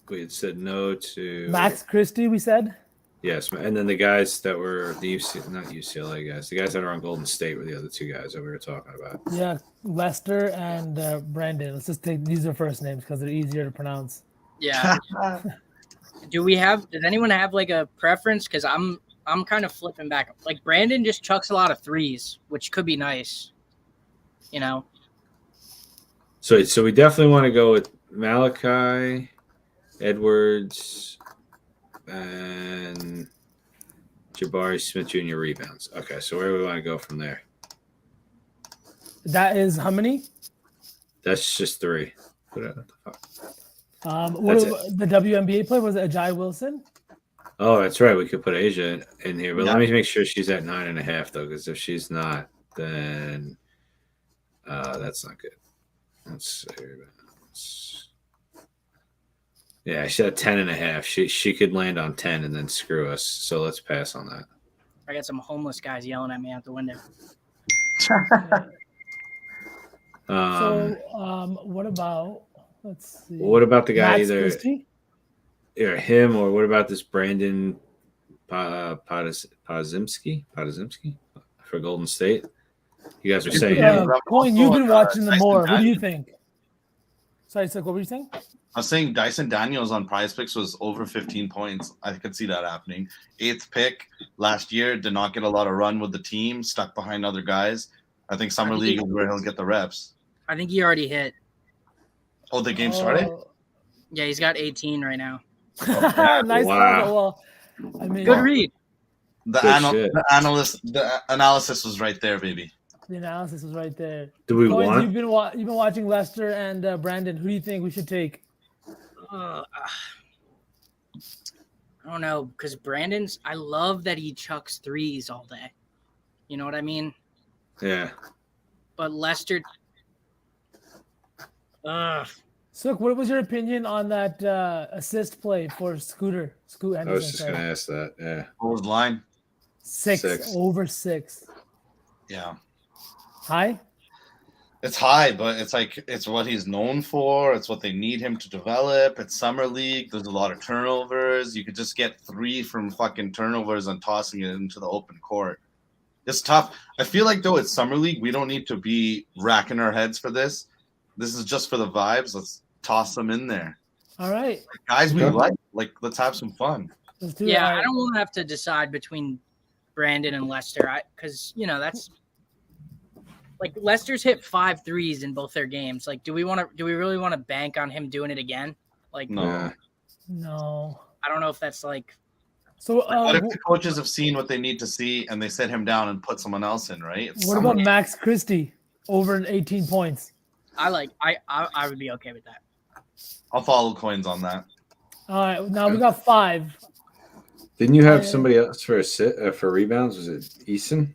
We had said no to Max Christie, we said. Yes, and then the guys that were not UCLA guys, the guys that are on Golden State were the other 2 guys that we were talking about. Yeah, Lester and Brandon. Let's just take these are first names because they're easier to pronounce. Yeah. Does anyone have like a preference? Because I'm kind of flipping back. Like Brandon just chucks a lot of threes, which could be nice. You know. So we definitely want to go with Malachi, Edwards, and Jabari Smith Jr. rebounds. Okay, so where do we want to go from there? That is how many? That's just 3. What the WNBA player was it Ajay Wilson? Oh, that's right. We could put Asia in here, but let me make sure she's at 9.5 though, because if she's not, then that's not good. Let's see. Yeah, she's at 10.5. She could land on 10 and then screw us. So let's pass on that. I got some homeless guys yelling at me out the window. What about? Let's see. What about the guy Christie? Either him or what about this Brandon Podzimski for Golden State? You guys are saying Coin, you've been watching them more. What do you think? Sorry, Sukh, what were you saying? I was saying Dyson Daniels on Prize Picks was over 15 points. I could see that happening. 8th pick last year, did not get a lot of run with the team, stuck behind other guys. I think Summer League is where he'll get the reps. I think he already hit. Oh, the game started? Yeah, he's got 18 right now. Nice. Wow. Well, I mean, good read. The analysis was right there, baby. The analysis was right there. Do we Coins, want? You've been watching Lester and Brandon. Who do you think we should take? I don't know, because Brandon's. I love that he chucks threes all day. You know what I mean? Yeah. But Lester. Sukh, what was your opinion on that assist play for Scoot Henderson? I was just going to ask that. Yeah. What was the line? 6 over 6. Yeah. High? It's high, but it's what he's known for. It's what they need him to develop. It's Summer League. There's a lot of turnovers. You could just get 3 from fucking turnovers and tossing it into the open court. It's tough. I feel like, though, it's Summer League. We don't need to be racking our heads for this. This is just for the vibes. Let's toss them in there. All right. Guys we like. Like, let's have some fun. Let's do it. Yeah, All I right. don't want to have to decide between Brandon and Lester, because that's like Lester's hit 5 threes in both their games. Like, do we really want to bank on him doing it again? Like, No. Yeah. No. I don't know if that's like. So What if the coaches have seen what they need to see and they sit him down and put someone else in, right? It's what about Max Christie over 18 points? I would be okay with that. I'll follow coins on that. All right, now we got 5. Didn't you have somebody else for for rebounds? Was it Eason?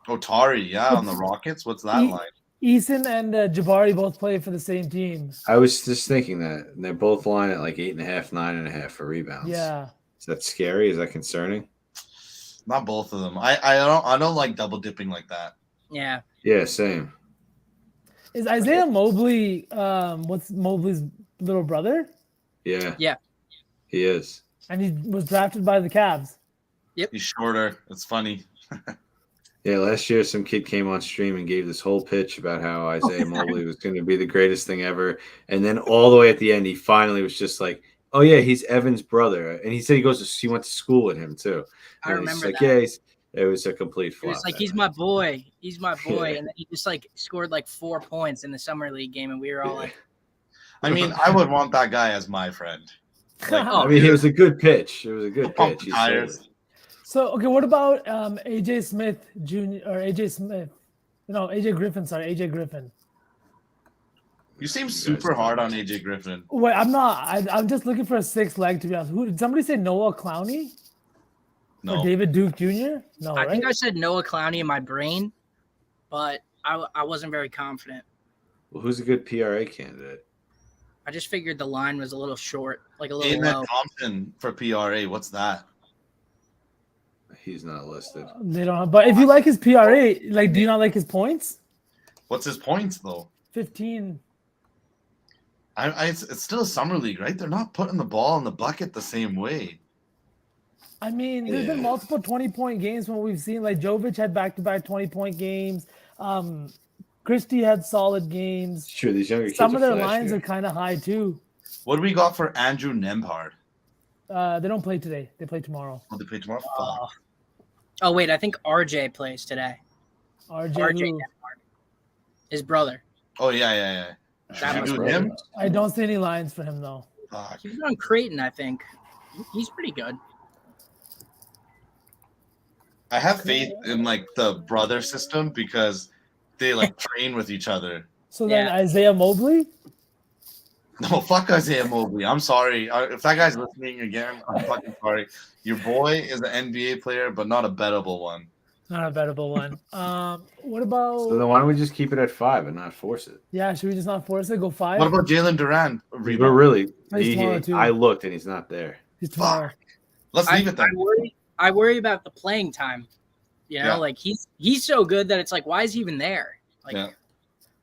Otari, yeah, on the Rockets. What's that line? Eason and Jabari both play for the same team. I was just thinking that they're both lying at like 8.5, 9.5 for rebounds. Yeah. Is that scary? Is that concerning? Not both of them. I don't like double dipping like that. Yeah. Yeah, same. Is Isaiah Mobley what's Mobley's little brother? Yeah. Yeah. He is. And he was drafted by the Cavs. He's shorter. It's funny. Yeah, last year some kid came on stream and gave this whole pitch about how Isaiah Mobley was going to be the greatest thing ever. And then all the way at the end, he finally was just like, oh, yeah, he's Evan's brother. And he said he went to school with him, too. And I remember like, that. Yeah, it was a complete flop. It's like, he's my boy. He's my boy. And then he just like scored like 4 points in the summer league game. And we were all like, I mean, I would want that guy as my friend. Like, I mean, it was a good pitch. It was a good pump pitch. He tires. sold it. So, okay, what about AJ Smith Jr. or AJ Smith? No, AJ Griffin. Sorry, AJ Griffin. You seem super hard on AJ Griffin. Wait, I'm not. I'm just looking for a 6th leg, to be honest. Who did somebody say? Noah Clowney No. or David Duke Jr.? No, I right? think I said Noah Clowney in my brain, but I wasn't very confident. Well, who's a good PRA candidate? I just figured the line was a little short, like a little Ahmed low. Thompson for PRA. What's that? He's not listed. They don't have, but if you like his PRA, like, do you not like his points? What's his points, though? 15. It's still a summer league, right? They're not putting the ball in the bucket the same way. I mean, there's been multiple 20-point games from what we've seen. Like, Jovic had back-to-back 20-point games. Christie had solid games. Sure, these younger kids Some of are their flashy. lines are kind of high, too. What do we got for Andrew Nembhard? They don't play today. They play tomorrow. Oh, they play tomorrow? Fuck. Oh wait, I think RJ plays today. RJ, who? His brother. Oh, yeah. Should That you must do be him? I don't see any lines for him, though. Fuck. He was on Creighton, I think. He's pretty good. I have faith in, like, the brother system because they, like, train with each other. So then Yeah. Isaiah Mobley? No, fuck Isaiah Mobley. I'm sorry. If that guy's listening again, I'm fucking sorry. Your boy is an NBA player, but not a bettable one. Not a bettable one. What about? So then why don't we just keep it at 5 and not force it? Yeah, should we just not force it? Go 5. What about Jalen Durant? But really, He's tomorrow, too. I looked and he's not there. He's tomorrow. Let's leave it then. I worry about the playing time. You know, Yeah. like he's so good that it's like, why is he even there? Like, Yeah.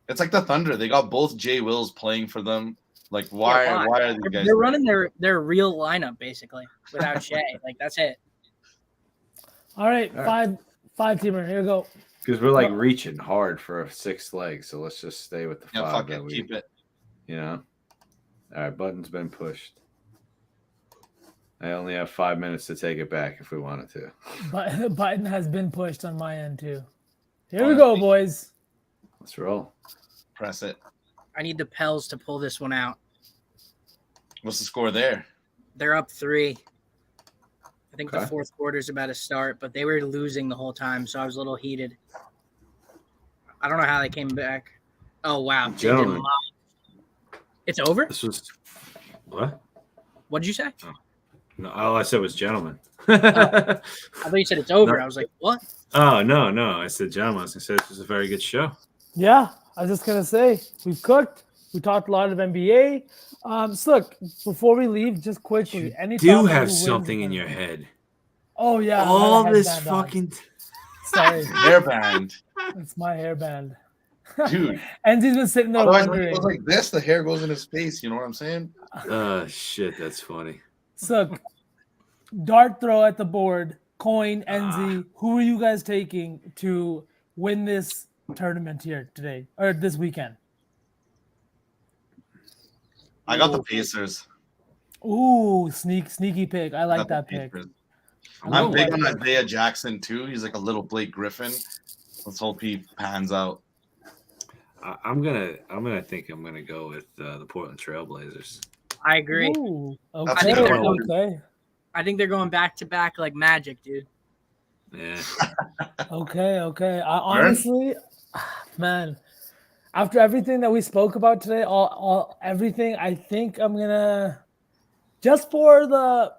It's like the Thunder. They got both Jay Wills playing for them. Like, why are these guys? They're running their real lineup basically without Shea. Like, that's it. All right, five teamer. Here we go. Because we're like reaching hard for a 6th leg. So let's just stay with the 5. Yeah, fuck that it. we, Keep it. You know? All right, button's been pushed. I only have 5 minutes to take it back if we wanted to. But Biden has been pushed on my end too. Here we go, boys. Let's roll. Press it. I need the Pels to pull this one out. What's the score there? They're up 3. I think Okay. the 4th quarter's about to start, but they were losing the whole time, so I was a little heated. I don't know how they came back. Oh wow, they did Gentlemen. not. It's over? This was what? What did you say? No, all I said was gentlemen. I thought you said it's over. No. I was like, what? Oh, no. I said gentlemen. I was going to say this was a very good show. Yeah, I was just gonna say we've cooked. We talked a lot of NBA. Look, before we leave, just quickly, any Do thoughts on have who wins something the in tournament? your head. Oh yeah, I All had a this headband on. fucking. Sorry, Hairband. it's my hairband. Dude. Enzy's been sitting there Otherwise, when wondering. it goes like this, the hair goes in his face. You know what I'm saying? Shit, that's funny. So, dart throw at the board, coin, Enzy. Who are you guys taking to win this tournament here today or this weekend? I got the Pacers. Ooh, sneaky pick. I like that pick. I'm big on Isaiah Jackson too. He's like a little Blake Griffin. Let's hope he pans out. I'm gonna go with the Portland Trailblazers. I agree. Ooh, I think they're going back to back like Magic, dude. Yeah. Okay. I honestly, man, after everything that we spoke about today, everything, I think I'm gonna just for the.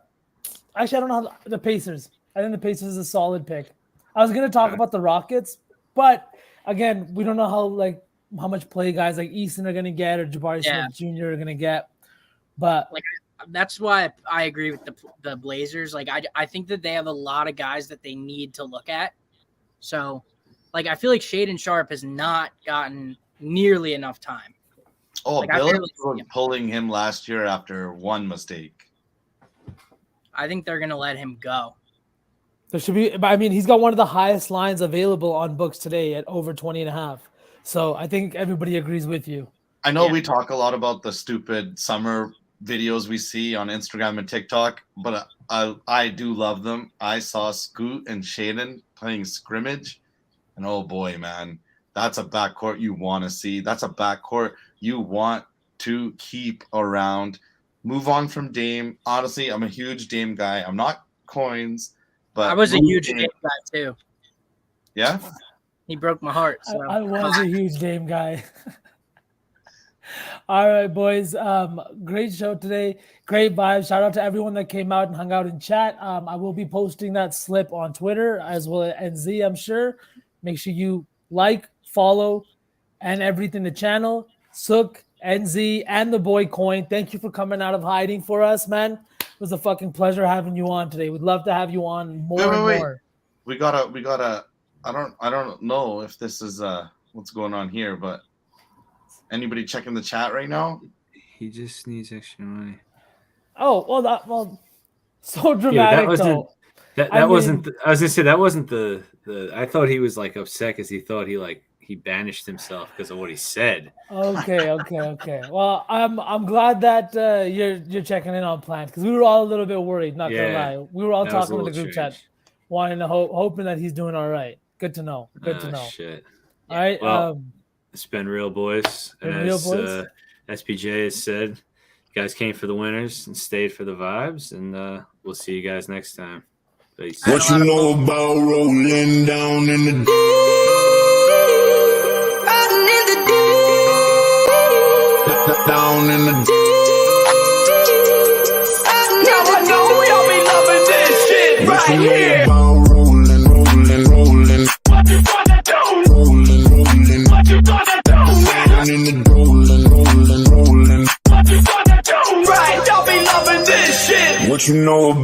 Actually, I don't know the Pacers. I think the Pacers is a solid pick. I was gonna talk about the Rockets, but again, we don't know how much play guys like Easton are gonna get or Jabari Smith Jr. are gonna get. But like that's why I agree with the Blazers. Like I think that they have a lot of guys that they need to look at. So like I feel like Shaedon Sharpe has not gotten nearly enough time. Oh, like, Bill was pulling him last year after one mistake. I think they're gonna let him go. There should be, I mean, he's got one of the highest lines available on books today at over 20.5. So I think everybody agrees with you. I know we talk a lot about the stupid summer videos we see on Instagram and TikTok, but I do love them. I saw Scoot and Shaedon playing scrimmage, and oh boy, man, that's a backcourt you want to see. That's a backcourt you want to keep around. Move on from Dame. Honestly, I'm a huge Dame guy. I'm not Coins, but I was a huge Dame guy too. Yeah? He broke my heart. So. I was a huge Dame guy. All right, boys. Great show today. Great vibes. Shout out to everyone that came out and hung out in chat. I will be posting that slip on Twitter as well as NZ, I'm sure. Make sure you like, follow, and everything the channel. Sukh, NZ, and the boy Coin. Thank you for coming out of hiding for us, man. It was a fucking pleasure having you on today. We'd love to have you on more and more. We gotta. I don't know if this is what's going on here, but anybody checking the chat right now? He just needs extra money. Oh, so dramatic. That wasn't. I was gonna say that wasn't the. I thought he was like upset because he thought he banished himself because of what he said. Okay. Well, I'm glad that you're checking in on Plant because we were all a little bit worried. Not gonna lie, we were all talking in the group chat, wanting to hoping that he's doing all right. Good to know. Good to know. Shit. All right. Well, it's been real, boys. As SPJ has said, you guys came for the winners and stayed for the vibes, and we'll see you guys next time. Peace. What you know about rolling down in the down in the now I know y'all be loving this shit right here. Rolling. What you gonna do? Rolling. What you gonna do? Down in the rolling. What you gonna do? Right, y'all be loving this shit. What you know about